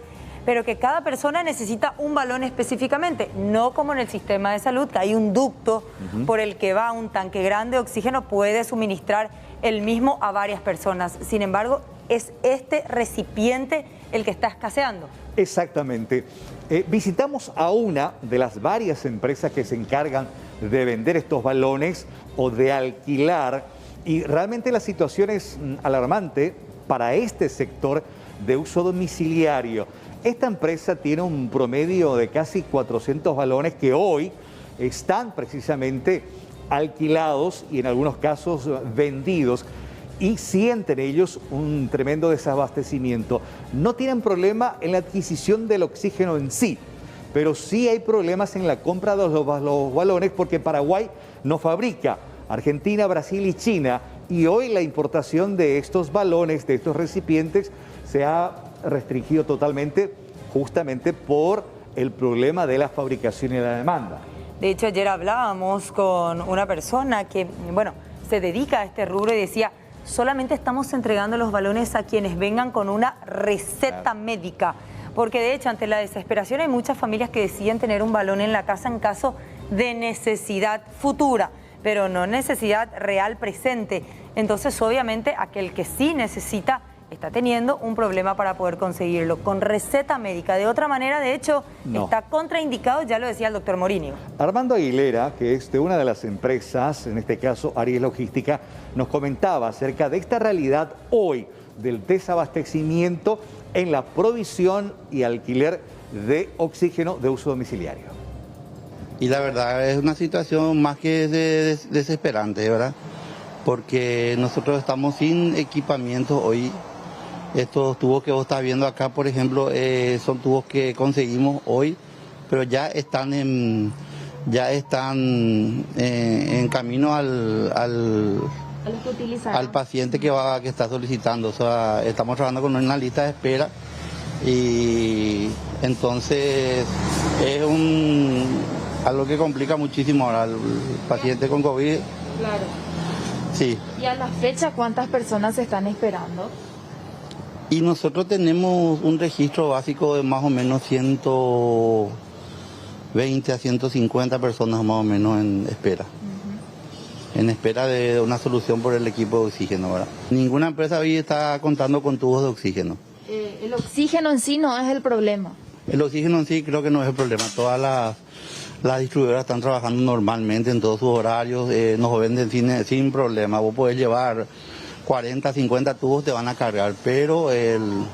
pero que cada persona necesita un balón específicamente, no como en el sistema de salud, que hay un ducto por el que va un tanque grande de oxígeno, puede suministrar el mismo a varias personas. Sin embargo, es este recipiente el que está escaseando. Exactamente. Visitamos a una de las varias empresas que se encargan de vender estos balones o de alquilar, y realmente la situación es alarmante para este sector de uso domiciliario. Esta empresa tiene un promedio de casi 400 balones que hoy están precisamente alquilados y en algunos casos vendidos, y sienten ellos un tremendo desabastecimiento. No tienen problema en la adquisición del oxígeno en sí, pero sí hay problemas en la compra de los balones porque Paraguay no fabrica. Argentina, Brasil y China, y hoy la importación de estos balones, de estos recipientes, se ha restringido totalmente justamente por el problema de la fabricación y la demanda. De hecho, ayer hablábamos con una persona que, bueno, se dedica a este rubro y decía, solamente estamos entregando los balones a quienes vengan con una receta médica, porque de hecho, ante la desesperación hay muchas familias que deciden tener un balón en la casa en caso de necesidad futura, pero no necesidad real presente. Entonces, obviamente, aquel que sí necesita está teniendo un problema para poder conseguirlo, con receta médica. De otra manera, de hecho, está contraindicado, ya lo decía el doctor Morini. Armando Aguilera, que es de una de las empresas, en este caso Aries Logística, nos comentaba acerca de esta realidad hoy del desabastecimiento en la provisión y alquiler de oxígeno de uso domiciliario. Y la verdad es una situación más que desesperante, ¿verdad? Porque nosotros estamos sin equipamiento hoy. Estos tubos que vos estás viendo acá, por ejemplo, son tubos que conseguimos hoy, pero ya están en camino al paciente que está solicitando. O sea, estamos trabajando con una lista de espera y entonces es algo que complica muchísimo ahora al paciente con COVID. Claro. Sí. ¿Y a la fecha cuántas personas se están esperando? Y nosotros tenemos un registro básico de más o menos 120 a 150 personas más o menos en espera. En espera de una solución por el equipo de oxígeno, ¿verdad? Ninguna empresa hoy está contando con tubos de oxígeno. El oxígeno en sí no es el problema. El oxígeno en sí creo que no es el problema. Todas las distribuidoras están trabajando normalmente en todos sus horarios, nos venden sin problema. Vos podés llevar 40, 50 tubos, te van a cargar, pero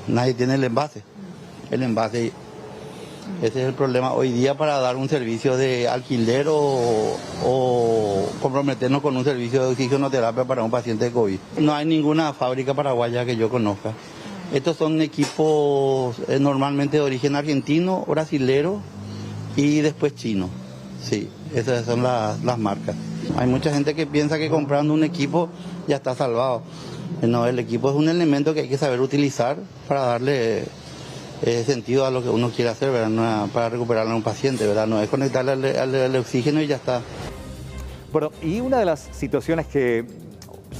nadie tiene el envase. Ese es el problema hoy día para dar un servicio de alquiler o comprometernos con un servicio de oxigenoterapia para un paciente de COVID. No hay ninguna fábrica paraguaya que yo conozca. Estos son equipos normalmente de origen argentino, brasilero y después chino. Sí, esas son las marcas. Hay mucha gente que piensa que comprando un equipo ya está salvado. No, el equipo es un elemento que hay que saber utilizar para darle sentido a lo que uno quiere hacer, ¿verdad? No, para recuperarle a un paciente, ¿verdad? No es conectarle al oxígeno y ya está. Bueno, y una de las situaciones que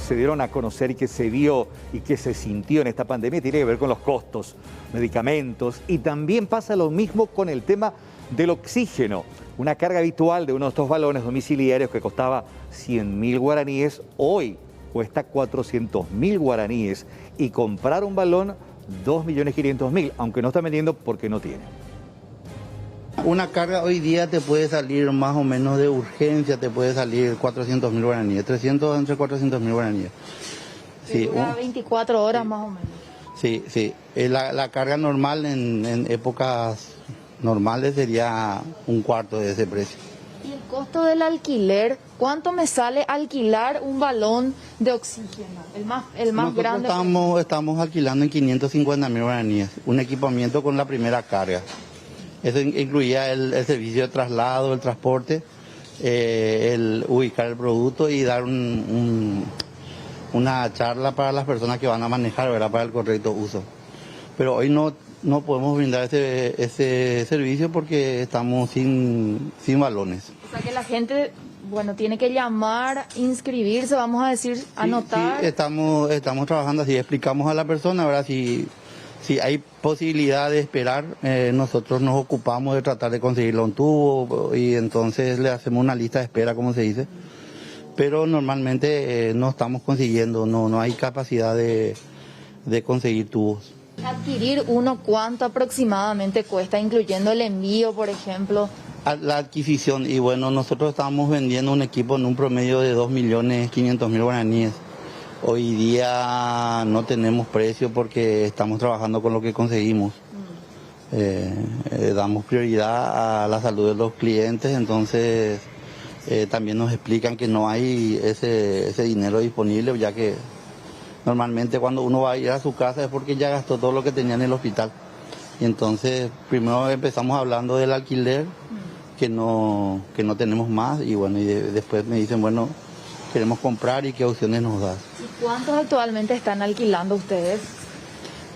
se dieron a conocer y que se vio y que se sintió en esta pandemia tiene que ver con los costos, medicamentos, y también pasa lo mismo con el tema del oxígeno. Una carga habitual de uno de estos balones domiciliarios que costaba 100.000 guaraníes, hoy cuesta 400.000 guaraníes. Y comprar un balón, 2.500.000, aunque no está vendiendo porque no tiene. Una carga hoy día te puede salir más o menos de urgencia, te puede salir 400.000 guaraníes, 300 entre 400.000 guaraníes. Sí, dura 24 horas más o menos. Sí, sí. La carga normal en épocas normales sería un cuarto de ese precio. ¿Y el costo del alquiler? ¿Cuánto me sale alquilar un balón de oxígeno? El más grande. Estamos alquilando en 550.000 guaraníes, un equipamiento con la primera carga. Eso incluía el servicio de traslado, el transporte, el ubicar el producto y dar una charla para las personas que van a manejar, ¿verdad?, para el correcto uso. Pero hoy no podemos brindar ese servicio porque estamos sin balones. O sea que la gente, bueno, tiene que llamar, inscribirse, vamos a decir, anotar. Sí, estamos trabajando así, explicamos a la persona, ¿verdad?, si hay posibilidad de esperar, nosotros nos ocupamos de tratar de conseguirle un tubo y entonces le hacemos una lista de espera, como se dice. Pero normalmente no estamos consiguiendo, no hay capacidad de conseguir tubos. ¿Adquirir uno cuánto aproximadamente cuesta, incluyendo el envío, por ejemplo? La adquisición, y bueno, nosotros estamos vendiendo un equipo en un promedio de 2.500.000 guaraníes. Hoy día no tenemos precio porque estamos trabajando con lo que conseguimos. Damos prioridad a la salud de los clientes, entonces también nos explican que no hay ese dinero disponible, ya que normalmente cuando uno va a ir a su casa es porque ya gastó todo lo que tenía en el hospital. Y entonces primero empezamos hablando del alquiler, que no tenemos más, y bueno, y después me dicen, bueno, queremos comprar y qué opciones nos das. ¿Y cuántos actualmente están alquilando ustedes?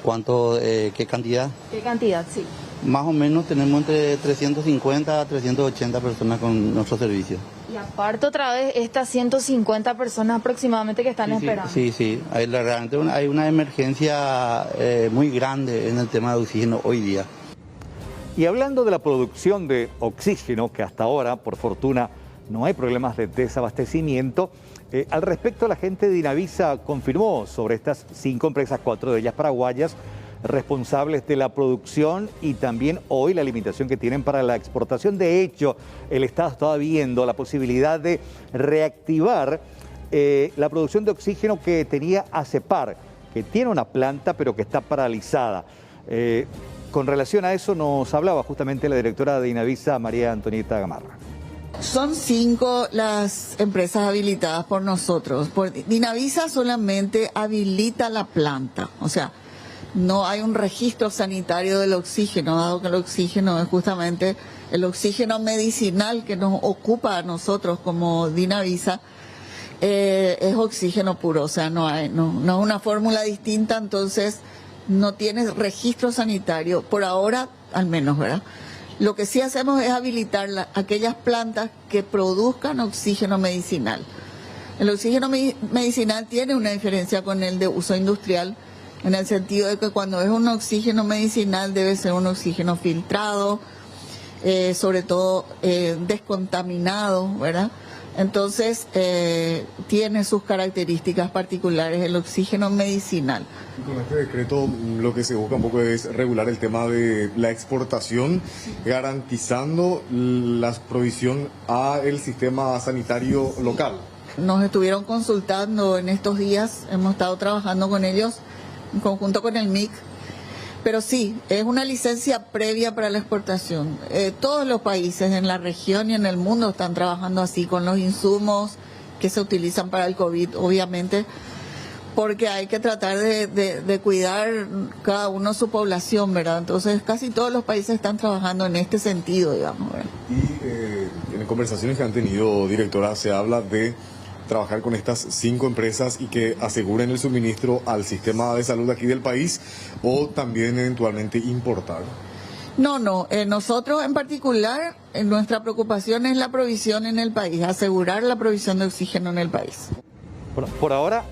¿Cuánto, qué cantidad? ¿Qué cantidad, sí? Más o menos tenemos entre 350 a 380 personas con nuestro servicio. Y aparte otra vez estas 150 personas aproximadamente que están esperando. Sí, realmente hay una emergencia muy grande en el tema de oxígeno hoy día. Y hablando de la producción de oxígeno, que hasta ahora, por fortuna, no hay problemas de desabastecimiento, al respecto la gente de Inavisa confirmó sobre estas 5 empresas, 4 de ellas paraguayas, responsables de la producción y también hoy la limitación que tienen para la exportación. De hecho, el Estado estaba viendo la posibilidad de reactivar la producción de oxígeno que tenía ACEPAR, que tiene una planta pero que está paralizada. Con relación a eso nos hablaba justamente la directora de Inavisa, María Antonieta Gamarra. Son 5 las empresas habilitadas por nosotros. Inavisa solamente habilita la planta, o sea, no hay un registro sanitario del oxígeno, dado que el oxígeno es justamente el oxígeno medicinal que nos ocupa a nosotros como Dinavisa, es oxígeno puro, o sea, no es una fórmula distinta, entonces no tiene registro sanitario, por ahora al menos, ¿verdad? Lo que sí hacemos es habilitar aquellas plantas que produzcan oxígeno medicinal. El oxígeno medicinal tiene una diferencia con el de uso industrial, en el sentido de que cuando es un oxígeno medicinal debe ser un oxígeno filtrado, sobre todo descontaminado, ¿verdad? Entonces tiene sus características particulares el oxígeno medicinal. Con este decreto lo que se busca un poco es regular el tema de la exportación, garantizando la provisión al sistema sanitario local. Nos estuvieron consultando en estos días, hemos estado trabajando con ellos en conjunto con el MIC, pero sí, es una licencia previa para la exportación. Todos los países en la región y en el mundo están trabajando así con los insumos que se utilizan para el COVID, obviamente, porque hay que tratar de cuidar cada uno su población, ¿verdad? Entonces casi todos los países están trabajando en este sentido, digamos, ¿verdad? Y en conversaciones que han tenido, directora, se habla de trabajar con estas 5 empresas y que aseguren el suministro al sistema de salud aquí del país, o también eventualmente importar. No, nosotros en particular, nuestra preocupación es la provisión en el país, asegurar la provisión de oxígeno en el país. Bueno, por ahora,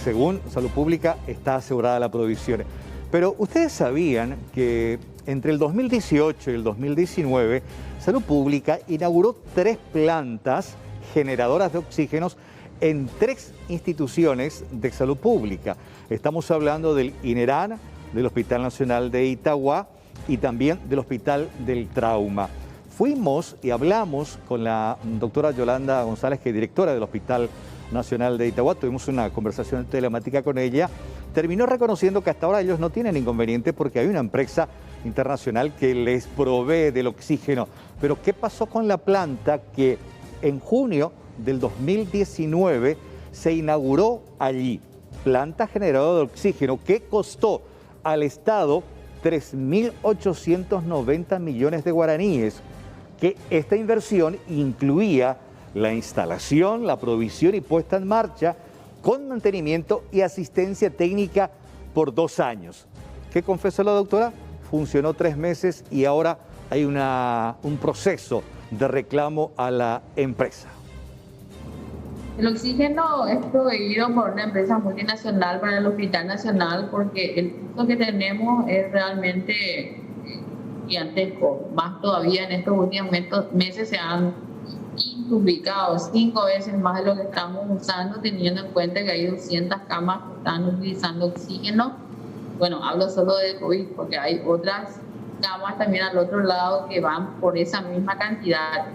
según Salud Pública, está asegurada la provisión. Pero ustedes sabían que entre el 2018 y el 2019, Salud Pública inauguró 3 plantas generadoras de oxígenos en 3 instituciones de salud pública. Estamos hablando del INERAN, del Hospital Nacional de Itagua y también del Hospital del Trauma. Fuimos y hablamos con la doctora Yolanda González, que es directora del Hospital Nacional de Itagua. Tuvimos una conversación telemática con ella. Terminó reconociendo que hasta ahora ellos no tienen inconveniente porque hay una empresa internacional que les provee del oxígeno. Pero ¿qué pasó con la planta que en junio del 2019 se inauguró allí? Planta generadora de oxígeno que costó al Estado 3.890 millones de guaraníes, que esta inversión incluía la instalación, la provisión y puesta en marcha con mantenimiento y asistencia técnica por 2 años. ¿Qué confesó la doctora? Funcionó 3 meses y ahora hay un proceso de reclamo a la empresa. El oxígeno es proveído por una empresa multinacional para el Hospital Nacional porque el uso que tenemos es realmente gigantesco. Más todavía en estos últimos meses se han duplicado 5 veces más de lo que estamos usando, teniendo en cuenta que hay 200 camas que están utilizando oxígeno. Bueno, hablo solo de COVID porque hay otras camas también al otro lado que van por esa misma cantidad.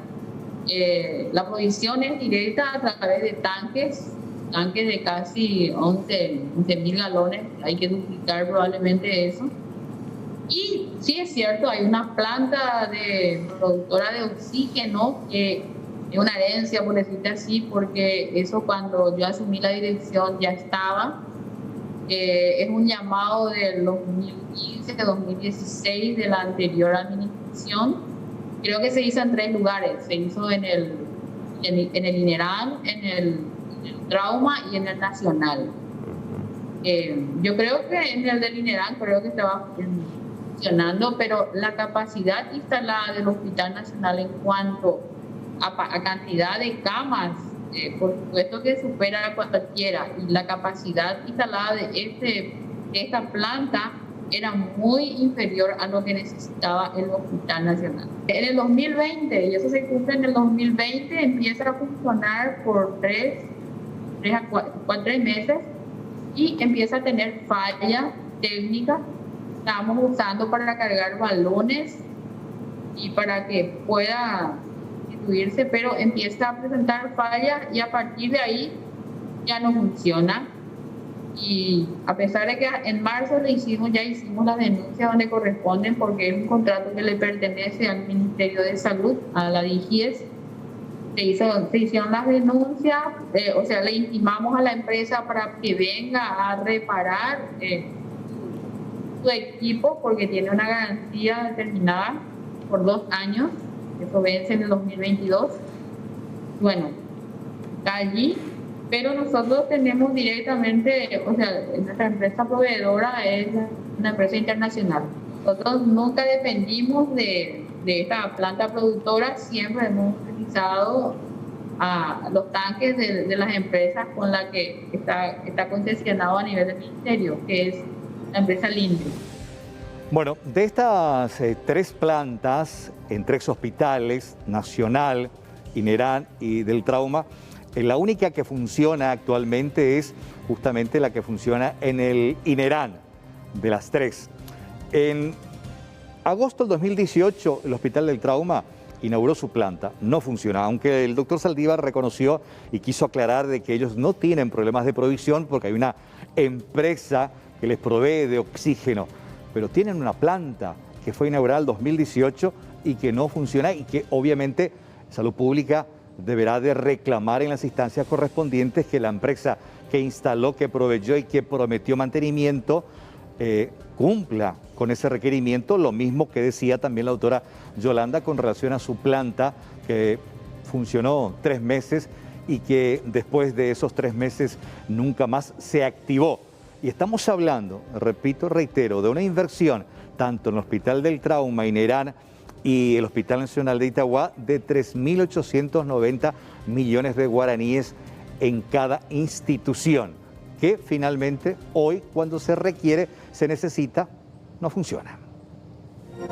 La provisión es directa a través de tanques de casi 11.000 galones, hay que duplicar probablemente eso. Y sí es cierto, hay una planta productora de oxígeno que es una herencia, por decirte así, porque eso cuando yo asumí la dirección ya estaba. Es un llamado del 2015-2016 de la anterior administración. Creo que se hizo en 3 lugares. Se hizo en el INERAN, en el Trauma y en el Nacional. Yo creo que en el del INERAN creo que estaba funcionando, pero la capacidad instalada del Hospital Nacional en cuanto a cantidad de camas, por supuesto que supera a cualquiera, y la capacidad instalada de esta planta era muy inferior a lo que necesitaba el Hospital Nacional. En el 2020, y eso se cumple en el 2020, empieza a funcionar por 3 meses y empieza a tener fallas técnicas. Estamos usando para cargar balones y para que pueda distribuirse, pero empieza a presentar fallas y a partir de ahí ya no funciona. Y a pesar de que en marzo ya hicimos las denuncias donde corresponden, porque es un contrato que le pertenece al Ministerio de Salud, a la DIGIES, se hicieron las denuncias, o sea, le intimamos a la empresa para que venga a reparar su equipo, porque tiene una garantía determinada por 2 años, eso vence en el 2022. Bueno, está allí. Pero nosotros tenemos directamente, o sea, nuestra empresa proveedora es una empresa internacional. Nosotros nunca dependimos de esta planta productora, siempre hemos utilizado los tanques de las empresas con las que está concesionado a nivel del ministerio, que es la empresa Linde. Bueno, de estas 3 plantas en 3 hospitales, Nacional, INERAN y del Trauma, la única que funciona actualmente es justamente la que funciona en el INERAN, de las 3. En agosto del 2018, el Hospital del Trauma inauguró su planta. No funciona, aunque el doctor Saldívar reconoció y quiso aclarar de que ellos no tienen problemas de provisión porque hay una empresa que les provee de oxígeno, pero tienen una planta que fue inaugurada en 2018 y que no funciona y que obviamente Salud Pública deberá de reclamar en las instancias correspondientes que la empresa que instaló, que proveyó y que prometió mantenimiento cumpla con ese requerimiento, lo mismo que decía también la doctora Yolanda con relación a su planta que funcionó 3 meses y que después de esos 3 meses nunca más se activó. Y estamos hablando, repito, reitero, de una inversión tanto en el Hospital del Trauma, INERAN, y el Hospital Nacional de Itagua de 3.890 millones de guaraníes en cada institución, que finalmente hoy, cuando se requiere, se necesita, no funciona. Muy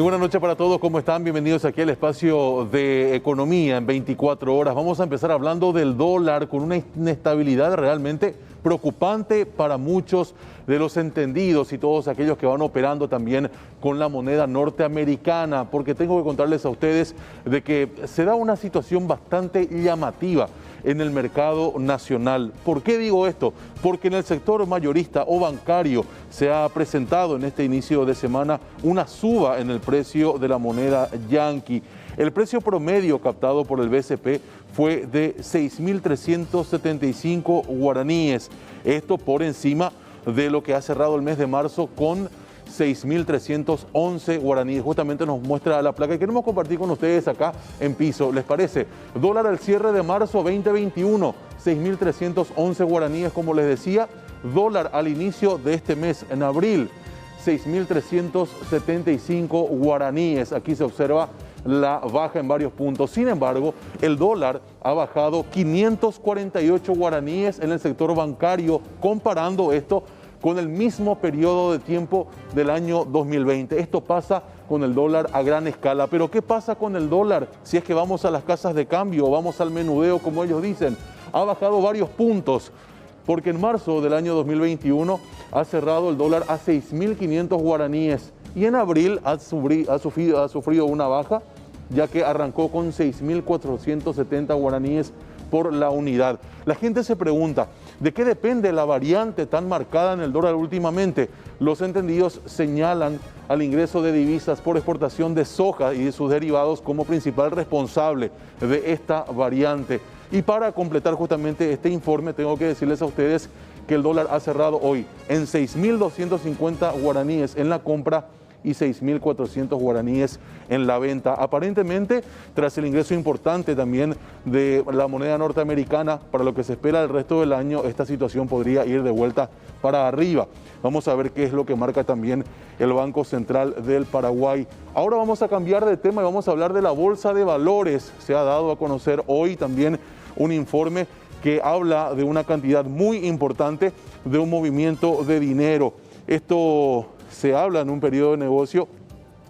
buenas noches para todos, ¿cómo están? Bienvenidos aquí al espacio de economía en 24 horas. Vamos a empezar hablando del dólar con una inestabilidad realmente preocupante para muchos de los entendidos y todos aquellos que van operando también con la moneda norteamericana, porque tengo que contarles a ustedes de que se da una situación bastante llamativa en el mercado nacional. ¿Por qué digo esto? Porque en el sector mayorista o bancario se ha presentado en este inicio de semana una suba en el precio de la moneda yanqui. El precio promedio captado por el BCP fue de 6.375 guaraníes. Esto por encima de lo que ha cerrado el mes de marzo con 6.311 guaraníes. Justamente nos muestra la placa y queremos compartir con ustedes acá en piso. ¿Les parece? Dólar al cierre de marzo 2021, 6.311 guaraníes, como les decía. Dólar al inicio de este mes, en abril, 6.375 guaraníes. Aquí se observa la baja en varios puntos. Sin embargo, el dólar ha bajado 548 guaraníes en el sector bancario, comparando esto con el mismo periodo de tiempo del año 2020. Esto pasa con el dólar a gran escala. Pero ¿qué pasa con el dólar si es que vamos a las casas de cambio o vamos al menudeo, como ellos dicen? Ha bajado varios puntos, porque en marzo del año 2021 ha cerrado el dólar a 6.500 guaraníes y en abril ha sufrido una baja, ya que arrancó con 6.470 guaraníes por la unidad. La gente se pregunta, ¿de qué depende la variante tan marcada en el dólar últimamente? Los entendidos señalan al ingreso de divisas por exportación de soja y de sus derivados como principal responsable de esta variante. Y para completar justamente este informe, tengo que decirles a ustedes que el dólar ha cerrado hoy en 6.250 guaraníes en la compra y 6.400 guaraníes en la venta. Aparentemente, tras el ingreso importante también de la moneda norteamericana, para lo que se espera el resto del año, esta situación podría ir de vuelta para arriba. Vamos a ver qué es lo que marca también el Banco Central del Paraguay. Ahora vamos a cambiar de tema y vamos a hablar de la Bolsa de Valores. Se ha dado a conocer hoy también un informe que habla de una cantidad muy importante de un movimiento de dinero. Esto se habla en un periodo de negocio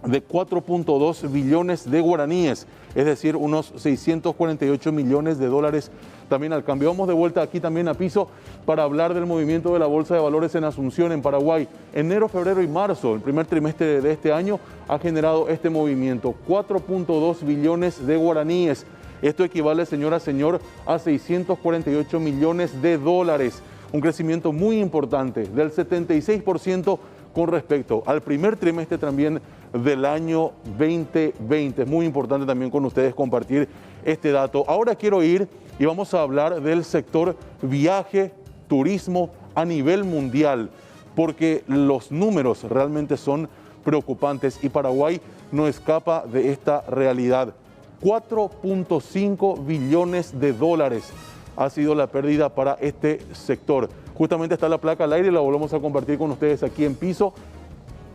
de 4.2 billones de guaraníes, es decir, unos 648 millones de dólares también al cambio. Vamos de vuelta aquí también a piso para hablar del movimiento de la Bolsa de Valores en Asunción, en Paraguay. Enero, febrero y marzo, el primer trimestre de este año, ha generado este movimiento, 4.2 billones de guaraníes. Esto equivale, señora, señor, a 648 millones de dólares. Un crecimiento muy importante, del 76% con respecto al primer trimestre también del año 2020. Es muy importante también con ustedes compartir este dato. Ahora quiero ir y vamos a hablar del sector viaje, turismo a nivel mundial, porque los números realmente son preocupantes y Paraguay no escapa de esta realidad. 4.5 billones de dólares ha sido la pérdida para este sector. Justamente está la placa al aire y la volvemos a compartir con ustedes aquí en piso.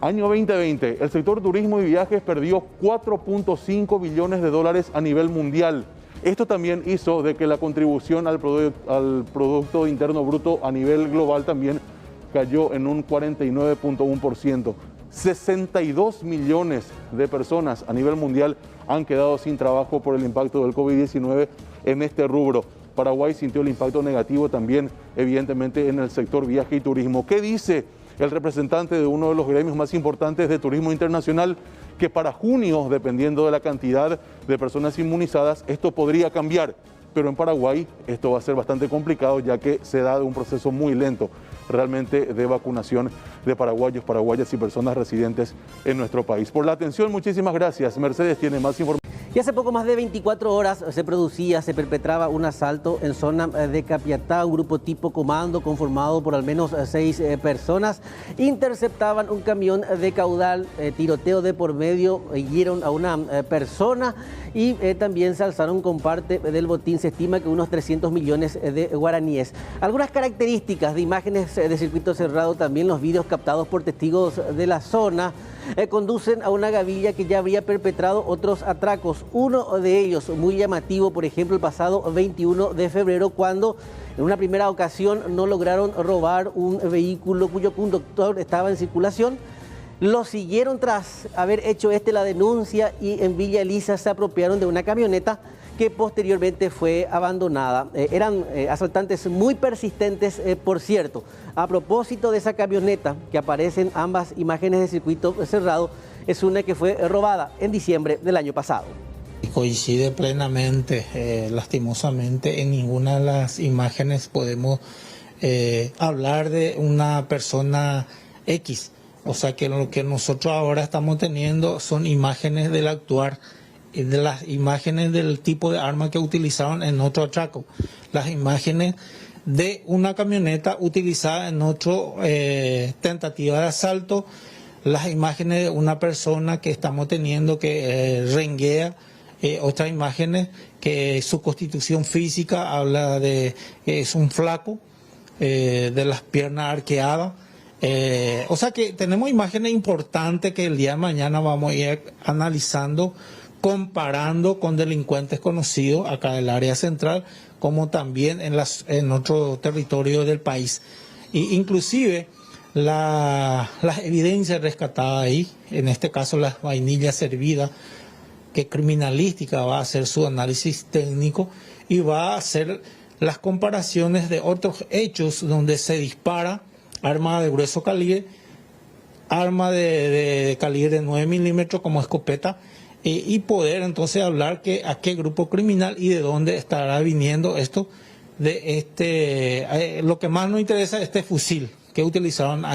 Año 2020, el sector turismo y viajes perdió 4.5 billones de dólares a nivel mundial. Esto también hizo de que la contribución al Producto Interno Bruto a nivel global también cayó en un 49.1%. 62 millones de personas a nivel mundial han quedado sin trabajo por el impacto del COVID-19 en este rubro. Paraguay sintió el impacto negativo también, evidentemente, en el sector viaje y turismo. ¿Qué dice el representante de uno de los gremios más importantes de turismo internacional? Que para junio, dependiendo de la cantidad de personas inmunizadas, esto podría cambiar. Pero en Paraguay esto va a ser bastante complicado, ya que se da de un proceso muy lento realmente de vacunación de paraguayos, paraguayas y personas residentes en nuestro país. Por la atención, muchísimas gracias. Mercedes tiene más información. Y hace poco más de 24 horas se perpetraba un asalto en zona de Capiatá. Un grupo tipo comando conformado por al menos 6 personas interceptaban un camión de caudal, tiroteo de por medio, hirieron a una persona y también se alzaron con parte del botín. Se estima que unos 300 millones de guaraníes. Algunas características de imágenes de circuito cerrado, también los vídeos captados por testigos de la zona. conducen a una gavilla que ya habría perpetrado otros atracos. Uno de ellos, muy llamativo, por ejemplo, el pasado 21 de febrero, cuando en una primera ocasión no lograron robar un vehículo cuyo conductor estaba en circulación. Lo siguieron tras haber hecho la denuncia y en Villa Elisa se apropiaron de una camioneta que posteriormente fue abandonada. Eran asaltantes muy persistentes, por cierto. A propósito de esa camioneta, que aparecen ambas imágenes de circuito cerrado, es una que fue robada en diciembre del año pasado. Coincide plenamente, lastimosamente, en ninguna de las imágenes podemos hablar de una persona X. O sea que lo que nosotros ahora estamos teniendo son imágenes del actuar, de las imágenes del tipo de arma que utilizaron en otro atraco, las imágenes de una camioneta utilizada en otra tentativa de asalto, las imágenes de una persona que estamos teniendo que renguea, otras imágenes que su constitución física habla de que es un flaco, de las piernas arqueadas. O sea que tenemos imágenes importantes que el día de mañana vamos a ir analizando, comparando con delincuentes conocidos acá del área central, como también en otro territorio del país. Y inclusive las evidencias rescatadas ahí, en este caso las vainillas servidas, que Criminalística va a hacer su análisis técnico y va a hacer las comparaciones de otros hechos donde se dispara arma de grueso calibre, arma de calibre 9 milímetros como escopeta, y poder entonces hablar a qué grupo criminal y de dónde estará viniendo esto, lo que más nos interesa, este fusil que utilizaron